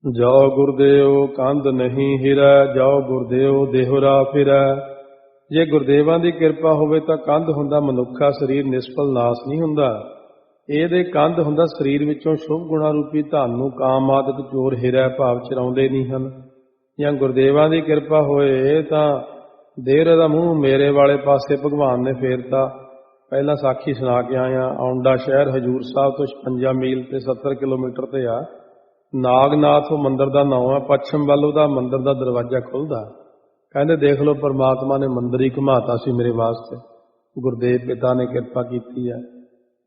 ਜੋ ਗੁਰਦੇਵ ਕੰਧ ਨਹੀਂ ਹਿਰੈ, ਜੋ ਗੁਰਦੇਵ ਦੇਹੁਰਾ ਫਿਰੈ। ਜੇ ਗੁਰਦੇਵਾਂ ਦੀ ਕਿਰਪਾ ਹੋਵੇ ਤਾਂ ਕੰਧ ਹੁੰਦਾ ਮਨੁੱਖਾ ਸਰੀਰ, ਨਿਸਫਲ ਨਾਸ ਨਹੀਂ ਹੁੰਦਾ। ਇਹਦੇ ਕੰਧ ਹੁੰਦਾ ਸਰੀਰ ਵਿੱਚੋਂ ਸ਼ੁਭ ਗੁਣਾ ਰੂਪੀ ਧਨ ਨੂੰ ਕਾਮ ਆਦਿਕ ਚੋਰ ਹਿਰੈ ਭਾਵ ਚਰਾਉਂਦੇ ਨਹੀਂ ਹਨ। ਜਾਂ ਗੁਰਦੇਵਾਂ ਦੀ ਕਿਰਪਾ ਹੋਏ ਤਾਂ ਦੇਰ ਦਾ ਮੂੰਹ ਮੇਰੇ ਵਾਲੇ ਪਾਸੇ ਭਗਵਾਨ ਨੇ ਫੇਰਤਾ। ਪਹਿਲਾਂ ਸਾਖੀ ਸੁਣਾ ਕੇ ਆਇਆ। ਔਂਡਾ ਸ਼ਹਿਰ ਹਜੂਰ ਸਾਹਿਬ ਤੋਂ 56 ਮੀਲ ਤੇ 70 ਕਿਲੋਮੀਟਰ ਤੇ ਆ। ਨਾਗਨਾਥ ਉਹ ਮੰਦਿਰ ਦਾ ਨਾਂ ਹੈ। ਪੱਛਮ ਵੱਲ ਉਹਦਾ ਮੰਦਿਰ ਦਾ ਦਰਵਾਜ਼ਾ ਖੁੱਲ੍ਹਦਾ। ਕਹਿੰਦੇ ਦੇਖ ਲਓ ਪਰਮਾਤਮਾ ਨੇ ਮੰਦਿਰ ਹੀ ਘੁਮਾਤਾ ਸੀ ਮੇਰੇ ਵਾਸਤੇ। ਗੁਰਦੇਵ ਪਿਤਾ ਨੇ ਕਿਰਪਾ ਕੀਤੀ ਹੈ।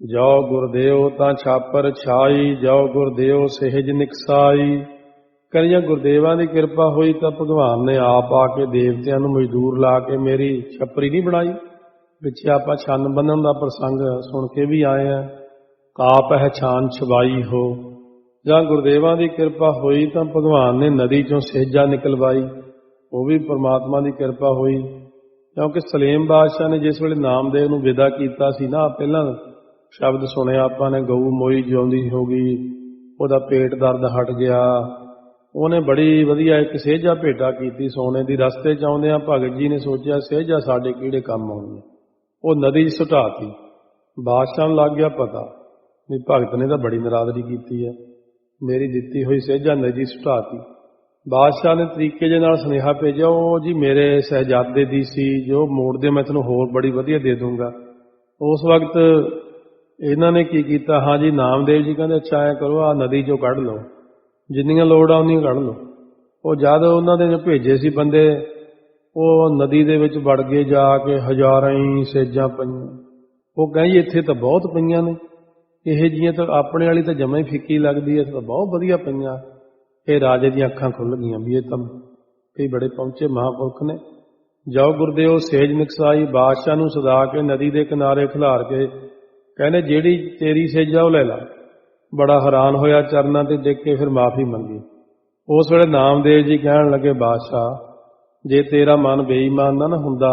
ਜੋ ਗੁਰਦੇਵ ਤਾਂ ਛਾਪਰ ਛਾਈ, ਜੋ ਗੁਰਦੇਵ ਸਹਿਜ ਨਿਕਸਾਈ। ਕਰੀਆਂ ਗੁਰਦੇਵਾਂ ਦੀ ਕਿਰਪਾ ਹੋਈ ਤਾਂ ਭਗਵਾਨ ਨੇ ਆਪ ਆ ਕੇ ਦੇਵਤਿਆਂ ਨੂੰ ਮਜ਼ਦੂਰ ਲਾ ਕੇ ਮੇਰੀ ਛੱਪਰੀ ਨਹੀਂ ਬਣਾਈ। ਪਿੱਛੇ ਆਪਾਂ ਛੰਨ ਬੰਨਣ ਦਾ ਪ੍ਰਸੰਗ ਸੁਣ ਕੇ ਵੀ ਆਏ ਆ। ਕਾ ਪਹਿਚਾਨ ਛਵਾਈ ਹੋ। ਜਾਂ ਗੁਰਦੇਵਾਂ ਦੀ ਕਿਰਪਾ ਹੋਈ ਤਾਂ ਭਗਵਾਨ ਨੇ ਨਦੀ ਚੋਂ ਸੇਜਾ ਨਿਕਲਵਾਈ। ਉਹ ਵੀ ਪਰਮਾਤਮਾ ਦੀ ਕਿਰਪਾ ਹੋਈ। ਕਿਉਂਕਿ ਸਲੇਮ ਬਾਦਸ਼ਾਹ ਨੇ ਜਿਸ ਵੇਲੇ ਨਾਮਦੇਵ ਨੂੰ ਵਿਦਾ ਕੀਤਾ ਸੀ ਨਾ, ਪਹਿਲਾਂ ਸ਼ਬਦ ਸੁਣਿਆ ਆਪਾਂ ਨੇ, ਗਊ ਮੋਈ ਜਿਉਂਦੀ ਹੋ ਗਈ, ਉਹਦਾ ਪੇਟ ਦਰਦ ਹਟ ਗਿਆ। ਉਹਨੇ ਬੜੀ ਵਧੀਆ ਇੱਕ ਸੇਜਾ ਭੇਟਾ ਕੀਤੀ ਸੋਨੇ ਦੀ। ਰਸਤੇ 'ਚ ਆਉਂਦਿਆਂ ਭਗਤ ਜੀ ਨੇ ਸੋਚਿਆ ਸੇਜਾ ਸਾਡੇ ਕਿਹੜੇ ਕੰਮ ਆਉਣੀ। ਉਹ ਨਦੀ 'ਚ ਸੁਟਾਤੀ। ਬਾਦਸ਼ਾਹ ਨੂੰ ਲੱਗ ਗਿਆ ਪਤਾ ਵੀ ਭਗਤ ਨੇ ਤਾਂ ਬੜੀ ਨਰਾਦਰੀ ਕੀਤੀ ਹੈ, ਮੇਰੀ ਦਿੱਤੀ ਹੋਈ ਸੇਜਾ ਨਦੀ ਸੁਟਾਤੀ। ਬਾਦਸ਼ਾਹ ਨੇ ਤਰੀਕੇ ਦੇ ਨਾਲ ਸੁਨੇਹਾ ਭੇਜਿਆ, ਉਹ ਜੀ ਮੇਰੇ ਸਹਿਜਾਦੇ ਦੀ ਸੀ, ਜੋ ਮੋੜਦੇ ਮੈਂ ਤੈਨੂੰ ਹੋਰ ਬੜੀ ਵਧੀਆ ਦੇ ਦੂੰਗਾ। ਉਸ ਵਕਤ ਇਹਨਾਂ ਨੇ ਕੀ ਕੀਤਾ, ਹਾਂ ਜੀ ਨਾਮਦੇਵ ਜੀ ਕਹਿੰਦੇ ਅੱਛਾ ਐਂ ਕਰੋ, ਆਹ ਨਦੀ 'ਚੋਂ ਕੱਢ ਲਓ, ਜਿੰਨੀਆਂ ਲੋੜ ਆ ਉਨੀਆਂ ਕੱਢ ਲਓ। ਉਹ ਜਦ ਉਹਨਾਂ ਦੇ ਭੇਜੇ ਸੀ ਬੰਦੇ, ਉਹ ਨਦੀ ਦੇ ਵਿੱਚ ਵੜ ਗਏ। ਜਾ ਕੇ ਹਜ਼ਾਰਾਂ ਹੀ ਸੇਜਾਂ ਪਈਆਂ। ਉਹ ਕਹਿੰਦੇ ਇੱਥੇ ਤਾਂ ਬਹੁਤ ਪਈਆਂ ਨੇ, ਇਹ ਜੀਆਂ ਤਾਂ ਆਪਣੇ ਵਾਲੀ ਤਾਂ ਜਮਾਂ ਹੀ ਫਿੱਕੀ ਲੱਗਦੀ ਹੈ, ਤਾਂ ਬਹੁਤ ਵਧੀਆ ਪਈਆਂ। ਇਹ ਰਾਜੇ ਦੀਆਂ ਅੱਖਾਂ ਖੁੱਲ੍ਹ ਗਈਆਂ ਵੀ ਇਹ ਤਾਂ ਕਈ ਬੜੇ ਪਹੁੰਚੇ ਮਹਾਂਪੁਰਖ ਨੇ। ਜੋ ਗੁਰਦੇਵ ਸੇਜ ਨਿਕਸਾਈ। ਬਾਦਸ਼ਾਹ ਨੂੰ ਸਦਾ ਕੇ ਨਦੀ ਦੇ ਕਿਨਾਰੇ ਖਿਲਾਰ ਕੇ ਕਹਿੰਦੇ ਜਿਹੜੀ ਤੇਰੀ ਸੇਜਾ ਉਹ ਲੈ ਲਾ। ਬੜਾ ਹੈਰਾਨ ਹੋਇਆ, ਚਰਨਾਂ ਤੇ ਡਿੱਗ ਕੇ ਫਿਰ ਮਾਫੀ ਮੰਗੀ। ਉਸ ਵੇਲੇ ਨਾਮਦੇਵ ਜੀ ਕਹਿਣ ਲੱਗੇ, ਬਾਦਸ਼ਾਹ ਜੇ ਤੇਰਾ ਮਨ ਬੇਈਮਾਨ ਨਾ ਹੁੰਦਾ,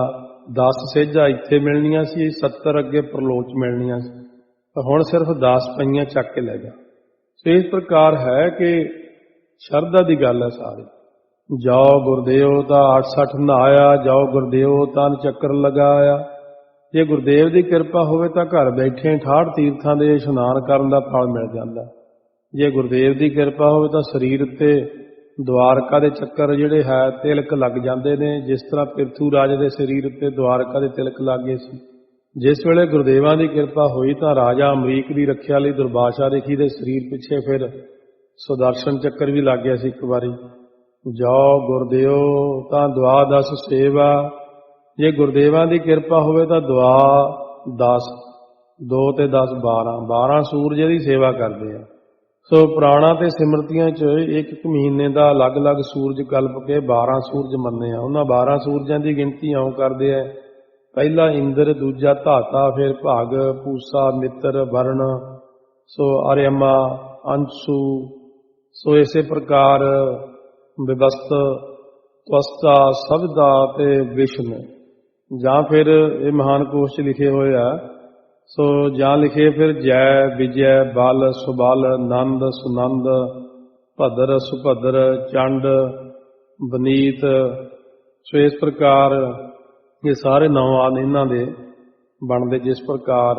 10 ਸੇਜਾਂ ਇੱਥੇ ਮਿਲਣੀਆਂ ਸੀ, 70 ਅੱਗੇ ਪ੍ਰਲੋਚ ਮਿਲਣੀਆਂ ਸੀ, ਤਾਂ ਹੁਣ ਸਿਰਫ 10 ਪਈਆਂ ਚੱਕ ਕੇ ਲੈ ਜਾ। ਸੋ ਇਸ ਪ੍ਰਕਾਰ ਹੈ ਕਿ ਸ਼ਰਧਾ ਦੀ ਗੱਲ ਹੈ ਸਾਰੀ। ਜੋ ਗੁਰਦੇਵ ਤਾਂ 68 ਨਹਾਇਆ, ਜੋ ਗੁਰਦੇਵ ਤਨ ਚੱਕਰ ਲਗਾਇਆ। ਜੇ ਗੁਰਦੇਵ ਦੀ ਕਿਰਪਾ ਹੋਵੇ ਤਾਂ ਘਰ ਬੈਠੇ 68 ਤੀਰਥਾਂ ਦੇ ਇਸ਼ਨਾਨ ਕਰਨ ਦਾ ਫਲ ਮਿਲ ਜਾਂਦਾ। ਜੇ ਗੁਰਦੇਵ ਦੀ ਕਿਰਪਾ ਹੋਵੇ ਤਾਂ ਸਰੀਰ ਉੱਤੇ ਦੁਆਰਕਾ ਦੇ ਚੱਕਰ ਜਿਹੜੇ ਹੈ ਤਿਲਕ ਲੱਗ ਜਾਂਦੇ ਨੇ, ਜਿਸ ਤਰ੍ਹਾਂ ਪਿਰਥੂ ਰਾਜੇ ਦੇ ਸਰੀਰ ਉੱਤੇ ਦੁਆਰਕਾ ਦੇ ਤਿਲਕ ਲੱਗ ਗਏ ਸੀ। ਜਿਸ ਵੇਲੇ ਗੁਰਦੇਵਾਂ ਦੀ ਕਿਰਪਾ ਹੋਈ ਤਾਂ ਰਾਜਾ ਅਮਰੀਕ ਦੀ ਰੱਖਿਆ ਲਈ ਦੁਰਬਾਸ਼ਾ ਰਿਖੀ ਦੇ ਸਰੀਰ ਪਿੱਛੇ ਫਿਰ ਸੁਦਰਸ਼ਨ ਚੱਕਰ ਵੀ ਲੱਗ ਗਿਆ ਸੀ ਇੱਕ ਵਾਰੀ। ਜੋ ਗੁਰਦੇਵ ਤਾਂ ਦੁਆਦਸ ਸੇਵਾ। ਜੇ ਗੁਰਦੇਵਾਂ ਦੀ ਕਿਰਪਾ ਹੋਵੇ ਤਾਂ ਦੁਆ 10, 2 ਤੇ 10 12 ਸੂਰਜ ਦੀ ਸੇਵਾ ਕਰਦੇ ਆ। ਸੋ ਪੁਰਾਣਾ ਤੇ ਸਿਮਰਤੀਆਂ 'ਚ ਇੱਕ ਮਹੀਨੇ ਦਾ ਅਲੱਗ-ਅਲੱਗ ਸੂਰਜ ਕਲਪ ਕੇ 12 ਸੂਰਜ ਮੰਨੇ ਆ। ਉਹਨਾਂ 12 ਸੂਰਜਾਂ ਦੀ ਗਿਣਤੀ ਇਉਂ ਕਰਦੇ ਆ, ਪਹਿਲਾ ਇੰਦਰ, ਦੂਜਾ ਧਾਤਾ, ਫਿਰ ਭਾਗ, ਪੂਸਾ, ਮਿੱਤਰ, ਵਰਣ, ਸੋ ਅਰਿਅਮਾ, ਅੰਸ਼ੂ। ਸੋ ਇਸੇ ਪ੍ਰਕਾਰ ਵਿਵਸਤ, ਤਵਸਤਾ, ਸਬਦਾ ਤੇ ਵਿਸ਼ਨ। ਜਾਂ ਫਿਰ ਇਹ ਮਹਾਨ ਕੋਸ਼ 'ਚ ਲਿਖੇ ਹੋਏ ਆ। ਸੋ ਜਾਂ ਲਿਖੇ ਫਿਰ ਜੈ, ਵਿਜੈ, ਬਲ, ਸੁਬਲ, ਨੰਦ, ਸੁਨੰਦ, ਭਦਰ, ਸੁਭਦਰ, ਚੰਡ, ਬਨੀਤ। ਸੋ ਇਸ ਪ੍ਰਕਾਰ ਇਹ ਸਾਰੇ ਨਾਮ ਇਹਨਾਂ ਦੇ ਬਣਦੇ। ਜਿਸ ਪ੍ਰਕਾਰ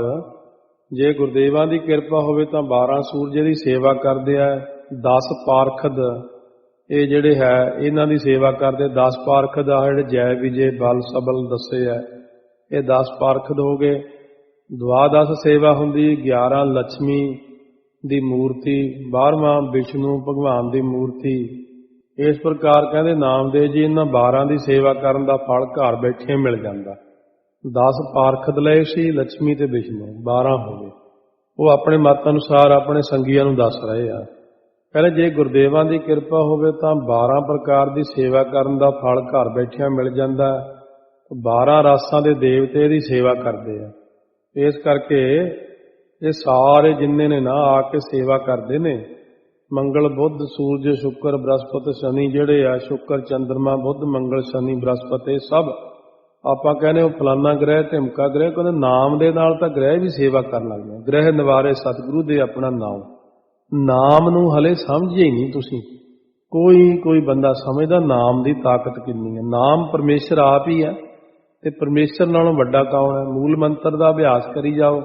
ਜੇ ਗੁਰਦੇਵਾਂ ਦੀ ਕਿਰਪਾ ਹੋਵੇ ਤਾਂ 12 ਸੂਰਜ ਦੀ ਸੇਵਾ ਕਰਦੇ ਆ। 10 ਪਾਰਖਦ ਇਹ ਜਿਹੜੇ ਹੈ ਇਹਨਾਂ ਦੀ ਸੇਵਾ ਕਰਦੇ। 10 ਪਾਰਖਦ ਆ ਜਿਹੜੇ ਜੈ, ਵਿਜੇ, ਬਲ, ਸਬਲ ਦੱਸੇ ਆ, ਇਹ 10 ਪਾਰਖਦ ਹੋ ਗਏ। ਦੁਆਦਸ ਸੇਵਾ ਹੁੰਦੀ। 11 ਲక్ష్ਮੀ ਦੀ ਮੂਰਤੀ, 12ਵਾਂ ਵਿਸ਼ਨੂੰ ਭਗਵਾਨ ਦੀ ਮੂਰਤੀ। ਇਸ ਪ੍ਰਕਾਰ ਕਹਿੰਦੇ ਨਾਮਦੇਵ ਜੀ ਇਹਨਾਂ 12 ਦੀ ਸੇਵਾ ਕਰਨ ਦਾ ਫਲ ਘਰ ਬੈਠੇ ਮਿਲ ਜਾਂਦਾ। 10 ਪਾਰਖਦ ਲਏ ਸੀ, ਲక్ష్ਮੀ ਤੇ ਵਿਸ਼ਨੂੰ 12 ਹੋ ਗਏ। ਉਹ ਆਪਣੇ ਮਤ ਅਨੁਸਾਰ ਆਪਣੇ ਸੰਗੀਆਂ ਨੂੰ ਦੱਸ ਰਹੇ ਆ। ਕਹਿੰਦੇ ਜੇ ਗੁਰਦੇਵਾਂ ਦੀ ਕਿਰਪਾ ਹੋਵੇ ਤਾਂ 12 ਪ੍ਰਕਾਰ ਦੀ ਸੇਵਾ ਕਰਨ ਦਾ ਫਲ ਘਰ ਬੈਠਿਆਂ ਮਿਲ ਜਾਂਦਾ। 12 ਰਾਸਾਂ ਦੇ ਦੇਵਤੇ ਦੀ ਸੇਵਾ ਕਰਦੇ ਆ। ਇਸ ਕਰਕੇ ਇਹ ਸਾਰੇ ਜਿੰਨੇ ਨੇ ਨਾ ਆ ਕੇ ਸੇਵਾ ਕਰਦੇ ਨੇ। ਮੰਗਲ, ਬੁੱਧ, ਸੂਰਜ, ਸ਼ੁੱਕਰ, ਬ੍ਰਹਸਪਤ, ਸ਼ਨੀ ਜਿਹੜੇ ਆ, ਸ਼ੁੱਕਰ, ਚੰਦਰਮਾ, ਬੁੱਧ, ਮੰਗਲ, ਸ਼ਨੀ, ਬ੍ਰਹਸਪਤ, ਇਹ ਸਭ ਆਪਾਂ ਕਹਿੰਦੇ ਉਹ ਫਲਾਨਾ ਗ੍ਰਹਿ, ਢਿਮਕਾ ਗ੍ਰਹਿ। ਕਹਿੰਦੇ ਨਾਮ ਦੇ ਨਾਲ ਤਾਂ ਗ੍ਰਹਿ ਵੀ ਸੇਵਾ ਕਰਨ ਲੱਗ ਜਾਂਦੇ। ਗ੍ਰਹਿ ਨਿਵਾਰੇ ਸਤਿਗੁਰੂ ਦੇ ਆਪਣਾ ਨਾਮ ਨੂੰ ਹਲੇ ਸਮਝੇ ਹੀ ਨਹੀਂ ਤੁਸੀਂ। ਕੋਈ ਬੰਦਾ ਸਮਝਦਾ ਨਾਮ ਦੀ ਤਾਕਤ ਕਿੰਨੀ ਹੈ। ਨਾਮ ਪਰਮੇਸ਼ਰ ਆਪ ਹੀ ਹੈ ਤੇ ਪਰਮੇਸ਼ਰ ਨਾਲੋਂ ਵੱਡਾ ਕੌਣ ਹੈ। ਮੂਲ ਮੰਤਰ ਦਾ ਅਭਿਆਸ ਕਰੀ ਜਾਓ,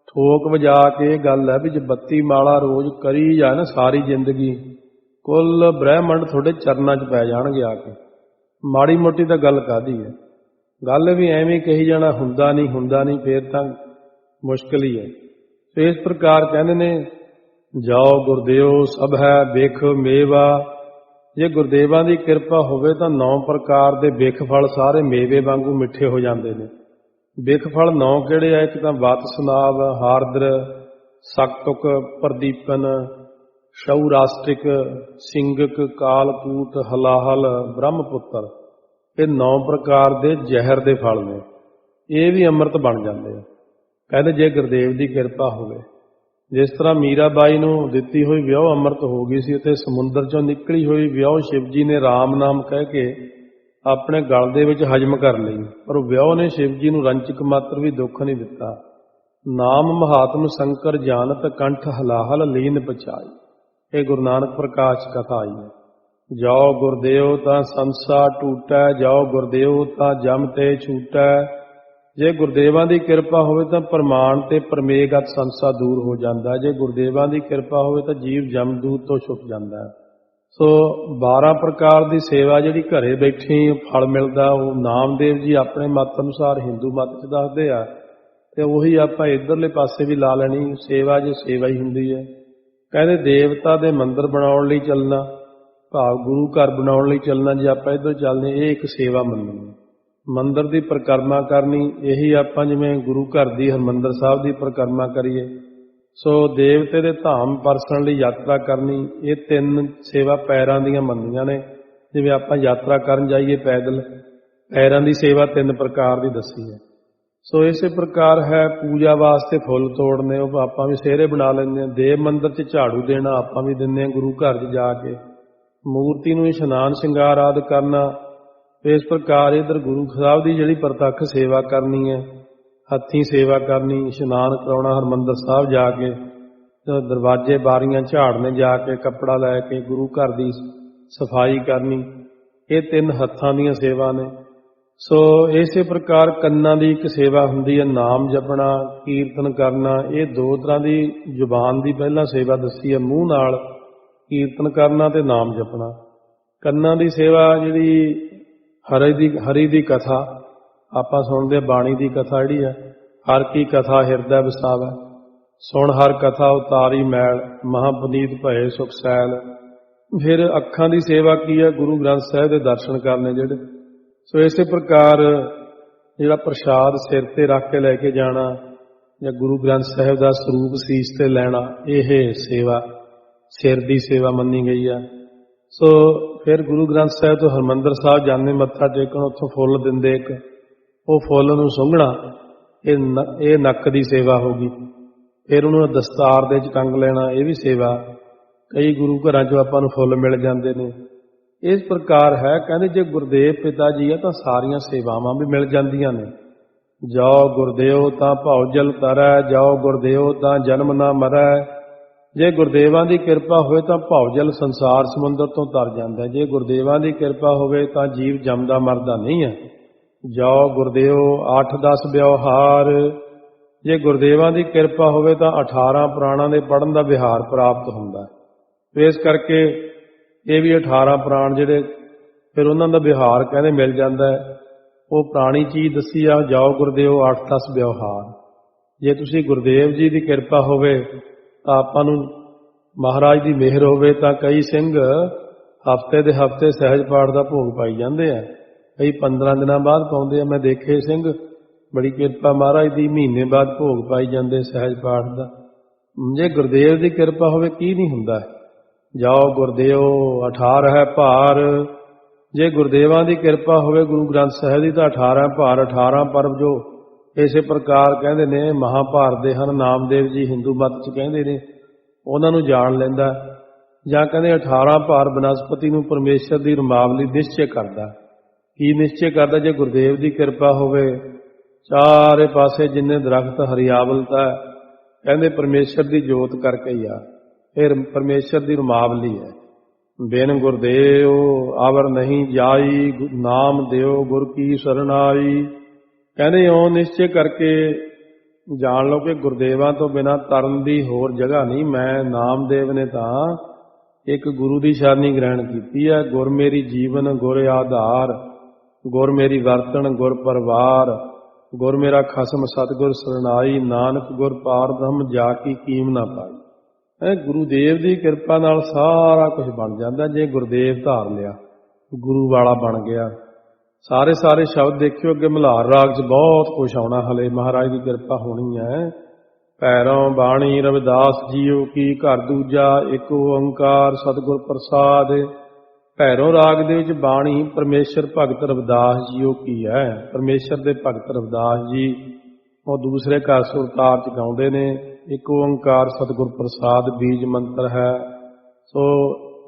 ਠੋਕ ਵਜਾ ਕੇ ਇਹ ਗੱਲ ਹੈ ਵੀ ਜੇ 32 ਮਾਲਾ ਰੋਜ਼ ਕਰੀ ਜਾਏ ਨਾ ਸਾਰੀ ਜ਼ਿੰਦਗੀ, ਕੁੱਲ ਬ੍ਰਹਿਮੰਡ ਤੁਹਾਡੇ ਚਰਨਾਂ 'ਚ ਪੈ ਜਾਣਗੇ ਆ ਕੇ। ਮਾੜੀ ਮੋਟੀ ਤਾਂ ਗੱਲ ਕਾਹਦੀ ਹੈ, ਗੱਲ ਵੀ ਐਵੇਂ ਕਹੀ ਜਾਣਾ ਹੁੰਦਾ ਨਹੀਂ, ਫੇਰ ਤਾਂ ਮੁਸ਼ਕਿਲ ਹੀ ਹੈ। ਤੇ ਇਸ ਪ੍ਰਕਾਰ ਕਹਿੰਦੇ ਨੇ ਜਾਓ ਗੁਰਦੇਵ ਸਭ ਹੈ ਬਿਖ ਮੇਵਾ। ਜੇ ਗੁਰਦੇਵਾਂ ਦੀ ਕਿਰਪਾ ਹੋਵੇ ਤਾਂ 9 ਪ੍ਰਕਾਰ ਦੇ ਬਿਖ ਫਲ ਸਾਰੇ ਮੇਵੇ ਵਾਂਗੂ ਮਿੱਠੇ ਹੋ ਜਾਂਦੇ ਨੇ। ਬਿਖ ਫਲ 9 ਕਿਹੜੇ ਆ? ਇੱਕ ਤਾਂ ਵਤ ਸੁਨਾਵ, ਹਾਰਦਰ, ਸਕਤੁਕ, ਪ੍ਰਦੀਪਨ, ਸ਼ੌਰਾਸ਼ਟਿਕ, ਸਿੰਘਕ, ਕਾਲਕੂਟ, ਹਲਾਹਲ, ਬ੍ਰਹਮਪੁੱਤਰ। ਇਹ 9 ਪ੍ਰਕਾਰ ਦੇ ਜ਼ਹਿਰ ਦੇ ਫਲ ਨੇ। ਇਹ ਵੀ ਅੰਮ੍ਰਿਤ ਬਣ ਜਾਂਦੇ ਆ ਕਹਿੰਦੇ ਜੇ ਗੁਰਦੇਵ ਦੀ ਕਿਰਪਾ ਹੋਵੇ। ਜਿਸ ਤਰ੍ਹਾਂ ਮੀਰਾਬਾਈ ਨੂੰ ਦਿੱਤੀ ਹੋਈ ਵਿਆਹ ਅੰਮ੍ਰਿਤ ਹੋ ਗਈ ਸੀ ਅਤੇ ਸਮੁੰਦਰ ਚੋਂ ਨਿਕਲੀ ਹੋਈ ਵਿਆਹ ਸ਼ਿਵ ਜੀ ਨੇ ਰਾਮ ਨਾਮ ਕਹਿ ਕੇ ਆਪਣੇ ਗਲ ਦੇ ਵਿੱਚ ਹਜਮ ਕਰ ਲਈ, ਪਰ ਵਿਆਹ ਨੇ ਸ਼ਿਵ ਜੀ ਨੂੰ ਰੰਚਕ ਮਾਤਰ ਵੀ ਦੁੱਖ ਨਹੀਂ ਦਿੱਤਾ। ਨਾਮ ਮਹਾਤਮ ਸ਼ੰਕਰ ਜਾਨਤ ਕੰਠ ਹਲਾਹਲ ਲੀਨ ਪਛਾਈ। ਇਹ ਗੁਰੂ ਨਾਨਕ ਪ੍ਰਕਾਸ਼ ਕਥਾ ਆਈ ਹੈ। ਜਾਓ ਗੁਰਦੇਵ ਤਾਂ ਸੰਸਾ ਟੂਟੈ, ਜਾਓ ਗੁਰਦੇਵ ਤਾਂ ਜਮ ਤੇ ਛੂਟੈ। ਜੇ ਗੁਰਦੇਵਾਂ ਦੀ ਕਿਰਪਾ ਹੋਵੇ ਤਾਂ ਪ੍ਰਮਾਣ ਤੇ ਪ੍ਰਮੇਗਤ ਸੰਸਾ ਦੂਰ ਹੋ ਜਾਂਦਾ। ਜੇ ਗੁਰਦੇਵਾਂ ਦੀ ਕਿਰਪਾ ਹੋਵੇ ਤਾਂ ਜੀਵ ਜਮਦੂਤ ਤੋਂ ਛੁੱਟ ਜਾਂਦਾ। ਸੋ 12 ਪ੍ਰਕਾਰ ਦੀ ਸੇਵਾ ਜਿਹੜੀ ਘਰੇ ਬੈਠੀ ਫਲ ਮਿਲਦਾ, ਉਹ ਨਾਮਦੇਵ ਜੀ ਆਪਣੇ ਮਤ ਅਨੁਸਾਰ ਹਿੰਦੂ ਮਤ 'ਚ ਦੱਸਦੇ ਆ ਤੇ ਉਹੀ ਆਪਾਂ ਇੱਧਰਲੇ ਪਾਸੇ ਵੀ ਲਾ ਲੈਣੀ। ਸੇਵਾ ਜੇ ਸੇਵਾ ਹੀ ਹੁੰਦੀ ਹੈ। ਕਹਿੰਦੇ ਦੇਵਤਾ ਦੇ ਮੰਦਿਰ ਬਣਾਉਣ ਲਈ ਚੱਲਣਾ, ਭਾਵ ਗੁਰੂ ਘਰ ਬਣਾਉਣ ਲਈ ਚੱਲਣਾ, ਜੇ ਆਪਾਂ ਇੱਧਰ ਚੱਲਦੇ ਇਹ ਇੱਕ ਸੇਵਾ ਮੰਨਣੀ। ਮੰਦਿਰ ਦੀ ਪਰਿਕਰਮਾ ਕਰਨੀ, ਇਹੀ ਆਪਾਂ ਜਿਵੇਂ ਗੁਰੂ ਘਰ ਦੀ ਹਰਿਮੰਦਰ ਸਾਹਿਬ ਦੀ ਪਰਿਕਰਮਾ ਕਰੀਏ। ਸੋ ਦੇਵਤੇ ਦੇ ਧਾਮ ਪਰਸਣ ਲਈ ਯਾਤਰਾ ਕਰਨੀ, ਇਹ 3 ਸੇਵਾ ਪੈਰਾਂ ਦੀਆਂ ਮੰਨੀਆਂ ਨੇ। ਜਿਵੇਂ ਆਪਾਂ ਯਾਤਰਾ ਕਰਨ ਜਾਈਏ ਪੈਦਲ, ਪੈਰਾਂ ਦੀ ਸੇਵਾ 3 ਪ੍ਰਕਾਰ ਦੀ ਦੱਸੀ ਹੈ। ਸੋ ਇਸੇ ਪ੍ਰਕਾਰ ਹੈ ਪੂਜਾ ਵਾਸਤੇ ਫੁੱਲ ਤੋੜਨੇ, ਉਹ ਆਪਾਂ ਵੀ ਸਿਹਰੇ ਬਣਾ ਲੈਂਦੇ ਹਾਂ। ਦੇਵ ਮੰਦਿਰ 'ਚ ਝਾੜੂ ਦੇਣਾ ਆਪਾਂ ਵੀ ਦਿੰਦੇ ਹਾਂ ਗੁਰੂ ਘਰ 'ਚ ਜਾ ਕੇ। ਮੂਰਤੀ ਨੂੰ ਇਸ਼ਨਾਨ ਸ਼ਿੰਗਾਰ ਆਦਿ ਕਰਨਾ। ਇਸ ਪ੍ਰਕਾਰ ਇੱਧਰ ਗੁਰੂ ਸਾਹਿਬ ਦੀ ਜਿਹੜੀ ਪ੍ਰਤੱਖ ਸੇਵਾ ਕਰਨੀ ਹੈ, ਹੱਥੀਂ ਸੇਵਾ ਕਰਨੀ, ਇਸ਼ਨਾਨ ਕਰਾਉਣਾ ਹਰਿਮੰਦਰ ਸਾਹਿਬ ਜਾ ਕੇ, ਦਰਵਾਜ਼ੇ ਬਾਰੀਆਂ ਝਾੜਨੇ ਜਾ ਕੇ, ਕੱਪੜਾ ਲੈ ਕੇ ਗੁਰੂ ਘਰ ਦੀ ਸਫਾਈ ਕਰਨੀ। ਇਹ 3 ਹੱਥਾਂ ਦੀਆਂ ਸੇਵਾ ਨੇ। ਸੋ ਇਸੇ ਪ੍ਰਕਾਰ ਕੰਨਾਂ ਦੀ ਇੱਕ ਸੇਵਾ ਹੁੰਦੀ ਹੈ, ਨਾਮ ਜਪਣਾ, ਕੀਰਤਨ ਕਰਨਾ। ਇਹ 2 ਤਰ੍ਹਾਂ ਦੀ ਜ਼ੁਬਾਨ ਦੀ ਪਹਿਲਾਂ ਸੇਵਾ ਦੱਸੀ ਹੈ, ਮੂੰਹ ਨਾਲ ਕੀਰਤਨ ਕਰਨਾ ਤੇ ਨਾਮ ਜਪਣਾ। ਕੰਨਾਂ ਦੀ ਸੇਵਾ ਜਿਹੜੀ ਹਰੀ ਦੀ ਕਥਾ ਆਪਾਂ ਸੁਣਦੇ, ਬਾਣੀ ਦੀ ਕਥਾ ਜਿਹੜੀ ਹੈ, ਹਰ ਕੀ ਕਥਾ ਹਿਰਦੈ ਵਸਾਵੈ, ਸੁਣ ਹਰ ਕਥਾ ਉਤਾਰੀ ਮੈਲ, ਮਹਾਪਨੀਤ ਭਏ ਸੁਖ ਸੈਲ। ਫਿਰ ਅੱਖਾਂ ਦੀ ਸੇਵਾ ਕੀ ਹੈ? ਗੁਰੂ ਗ੍ਰੰਥ ਸਾਹਿਬ ਦੇ ਦਰਸ਼ਨ ਕਰਨੇ ਜਿਹੜੇ। ਸੋ ਇਸੇ ਪ੍ਰਕਾਰ ਜਿਹੜਾ ਪ੍ਰਸ਼ਾਦ ਸਿਰ ਤੇ ਰੱਖ ਕੇ ਲੈ ਕੇ ਜਾਣਾ ਜਾਂ ਗੁਰੂ ਗ੍ਰੰਥ ਸਾਹਿਬ ਦਾ ਸਰੂਪ ਸੀਸ ਤੇ ਲੈਣਾ, ਇਹ ਸੇਵਾ ਸਿਰ ਦੀ ਸੇਵਾ ਮੰਨੀ ਗਈ ਆ। ਸੋ ਫਿਰ ਗੁਰੂ ਗ੍ਰੰਥ ਸਾਹਿਬ ਤੋਂ ਹਰਿਮੰਦਰ ਸਾਹਿਬ ਜਾਂਦੇ ਮੱਥਾ ਟੇਕਣ, ਉੱਥੋਂ ਫੁੱਲ ਦਿੰਦੇ ਇੱਕ, ਉਹ ਫੁੱਲ ਨੂੰ ਸੁੰਘਣਾ, ਇਹ ਨੱਕ ਦੀ ਸੇਵਾ ਹੋ ਗਈ। ਫਿਰ ਉਹਨੂੰ ਦਸਤਾਰ ਦੇ 'ਚ ਟੰਗ ਲੈਣਾ, ਇਹ ਵੀ ਸੇਵਾ। ਕਈ ਗੁਰੂ ਘਰਾਂ 'ਚੋਂ ਆਪਾਂ ਨੂੰ ਫੁੱਲ ਮਿਲ ਜਾਂਦੇ ਨੇ। ਇਸ ਪ੍ਰਕਾਰ ਹੈ। ਕਹਿੰਦੇ ਜੇ ਗੁਰਦੇਵ ਪਿਤਾ ਜੀ ਹੈ ਤਾਂ ਸਾਰੀਆਂ ਸੇਵਾਵਾਂ ਵੀ ਮਿਲ ਜਾਂਦੀਆਂ ਨੇ। ਜਾਓ ਗੁਰਦੇਵ ਤਾਂ ਭਉ ਜਲ ਤਰੈ, ਜਾਓ ਗੁਰਦੇਵ ਤਾਂ ਜਨਮ ਨਾ ਮਰੈ। ਜੇ ਗੁਰਦੇਵਾਂ ਦੀ ਕਿਰਪਾ ਹੋਵੇ ਤਾਂ ਭਉ ਜਲ ਸੰਸਾਰ ਸਮੁੰਦਰ ਤੋਂ ਤਰ ਜਾਂਦਾ। ਜੇ ਗੁਰਦੇਵਾਂ ਦੀ ਕਿਰਪਾ ਹੋਵੇ ਤਾਂ ਜੀਵ ਜੰਮਦਾ ਮਰਦਾ ਨਹੀਂ ਹੈ। ਜਾਓ ਗੁਰਦੇਵ 8-10 ਵਿਵਹਾਰ। ਜੇ ਗੁਰਦੇਵਾਂ ਦੀ ਕਿਰਪਾ ਹੋਵੇ ਤਾਂ 18 ਪੁਰਾਣਾਂ ਦੇ ਪੜ੍ਹਨ ਦਾ ਵਿਹਾਰ ਪ੍ਰਾਪਤ ਹੁੰਦਾ। ਇਸ ਕਰਕੇ ਇਹ ਵੀ 18 ਪੁਰਾਣ ਜਿਹੜੇ ਫਿਰ ਉਹਨਾਂ ਦਾ ਵਿਹਾਰ ਕਹਿੰਦੇ ਮਿਲ ਜਾਂਦਾ। ਉਹ ਪੁਰਾਣੀ ਚੀਜ਼ ਦੱਸੀ ਆ, ਜਾਓ ਗੁਰਦੇਵ 8-10 ਵਿਵਹਾਰ। ਜੇ ਤੁਸੀਂ ਗੁਰਦੇਵ ਜੀ ਦੀ ਕਿਰਪਾ ਹੋਵੇ ਤਾਂ ਆਪਾਂ ਨੂੰ ਮਹਾਰਾਜ ਦੀ ਮਿਹਰ ਹੋਵੇ ਤਾਂ ਕਈ ਸਿੰਘ ਹਫ਼ਤੇ ਦੇ ਹਫ਼ਤੇ ਸਹਿਜ ਪਾਠ ਦਾ ਭੋਗ ਪਾਈ ਜਾਂਦੇ ਆ, ਕਈ 15 ਦਿਨਾਂ ਬਾਅਦ ਪਾਉਂਦੇ ਆ। ਮੈਂ ਦੇਖੇ ਸਿੰਘ, ਬੜੀ ਕਿਰਪਾ ਮਹਾਰਾਜ ਦੀ, ਮਹੀਨੇ ਬਾਅਦ ਭੋਗ ਪਾਈ ਜਾਂਦੇ ਸਹਿਜ ਪਾਠ ਦਾ। ਜੇ ਗੁਰਦੇਵ ਦੀ ਕਿਰਪਾ ਹੋਵੇ ਕੀ ਨਹੀਂ ਹੁੰਦਾ। ਜਾਓ ਗੁਰਦੇਵ 18 ਹੈ ਭਾਰ। ਜੇ ਗੁਰਦੇਵਾਂ ਦੀ ਕਿਰਪਾ ਹੋਵੇ ਗੁਰੂ ਗ੍ਰੰਥ ਸਾਹਿਬ ਦੀ ਤਾਂ 18 ਭਾਰ, 18 ਪਰਬ ਜੋ ਇਸੇ ਪ੍ਰਕਾਰ ਕਹਿੰਦੇ ਨੇ ਮਹਾਭਾਰਤ ਦੇ ਹਨ। ਨਾਮਦੇਵ ਜੀ ਹਿੰਦੂ ਮਤ 'ਚ ਕਹਿੰਦੇ ਨੇ, ਉਹਨਾਂ ਨੂੰ ਜਾਣ ਲੈਂਦਾ। ਜਾਂ ਕਹਿੰਦੇ 18 ਭਾਰ ਬਨਸਪਤੀ ਨੂੰ ਪਰਮੇਸ਼ਰ ਦੀ ਰਮਾਵਲੀ ਨਿਸ਼ਚੈ ਕਰਦਾ। ਕੀ ਨਿਸ਼ਚੈ ਕਰਦਾ? ਜੇ ਗੁਰਦੇਵ ਦੀ ਕਿਰਪਾ ਹੋਵੇ, ਚਾਰੇ ਪਾਸੇ ਜਿੰਨੇ ਦਰਖਤ ਹਰਿਆਵਲਤਾ, ਕਹਿੰਦੇ ਪਰਮੇਸ਼ਰ ਦੀ ਜੋਤ ਕਰਕੇ ਹੀ ਆ। ਫਿਰ ਪਰਮੇਸ਼ਰ ਦੀ ਰਮਾਵਲੀ ਹੈ। ਬਿਨ ਗੁਰਦੇਵ ਆਵਰ ਨਹੀਂ ਜਾਈ, ਨਾਮ ਦਿਓ ਗੁਰ ਕੀ ਸਰਨਾਈ। ਕਹਿੰਦੇ ਇਉਂ ਨਿਸ਼ਚੈ ਕਰਕੇ ਜਾਣ ਲਓ ਕਿ ਗੁਰਦੇਵਾਂ ਤੋਂ ਬਿਨਾਂ ਤਰਨ ਦੀ ਹੋਰ ਜਗ੍ਹਾ ਨਹੀਂ। ਮੈਂ ਨਾਮਦੇਵ ਨੇ ਤਾਂ ਇੱਕ ਗੁਰੂ ਦੀ ਸ਼ਰਨੀ ਗ੍ਰਹਿਣ ਕੀਤੀ ਹੈ। ਗੁਰ ਮੇਰੀ ਜੀਵਨ ਗੁਰ ਆਧਾਰ, ਗੁਰ ਮੇਰੀ ਵਰਤਣ ਗੁਰ ਪਰਵਾਰ, ਗੁਰ ਮੇਰਾ ਖਸਮ ਸਤਿਗੁਰ ਸਰਨਾਈ, ਨਾਨਕ ਗੁਰ ਪਾਰ ਬ੍ਰਹਮ ਜਾ ਕੀ ਕੀਮ ਨਾ ਪਾਈ। ਗੁਰੂਦੇਵ ਦੀ ਕਿਰਪਾ ਨਾਲ ਸਾਰਾ ਕੁਝ ਬਣ ਜਾਂਦਾ। ਜੇ ਗੁਰਦੇਵ ਧਾਰ ਲਿਆ, ਗੁਰੂ ਵਾਲਾ ਬਣ ਗਿਆ। ਸਾਰੇ ਸ਼ਬਦ ਦੇਖਿਓ ਅੱਗੇ ਮਲ੍ਹਾਰ ਰਾਗ 'ਚ ਬਹੁਤ ਕੁਛ ਆਉਣਾ, ਹਲੇ ਮਹਾਰਾਜ ਦੀ ਕਿਰਪਾ ਹੋਣੀ ਹੈ। ਭੈਰੋਂ ਬਾਣੀ ਰਵਿਦਾਸ ਜੀਓ ਕੀ, ਘਰ ਦੂਜਾ ਇੱਕ ਓੰਕਾਰ ਸਤਿਗੁਰ ਪ੍ਰਸਾਦ। ਭੈਰੋਂ ਰਾਗ ਦੇ ਵਿੱਚ ਬਾਣੀ ਪਰਮੇਸ਼ਰ ਭਗਤ ਰਵਿਦਾਸ ਜੀਓ ਕੀ ਹੈ। ਪਰਮੇਸ਼ਰ ਦੇ ਭਗਤ ਰਵਿਦਾਸ ਜੀ ਉਹ ਦੂਸਰੇ ਘਰ ਸੁਰਤਾਰ 'ਚ ਗਾਉਂਦੇ ਨੇ। ਇੱਕ ਓੰਕਾਰ ਸਤਿਗੁਰ ਪ੍ਰਸਾਦ ਬੀਜ ਮੰਤਰ ਹੈ। ਸੋ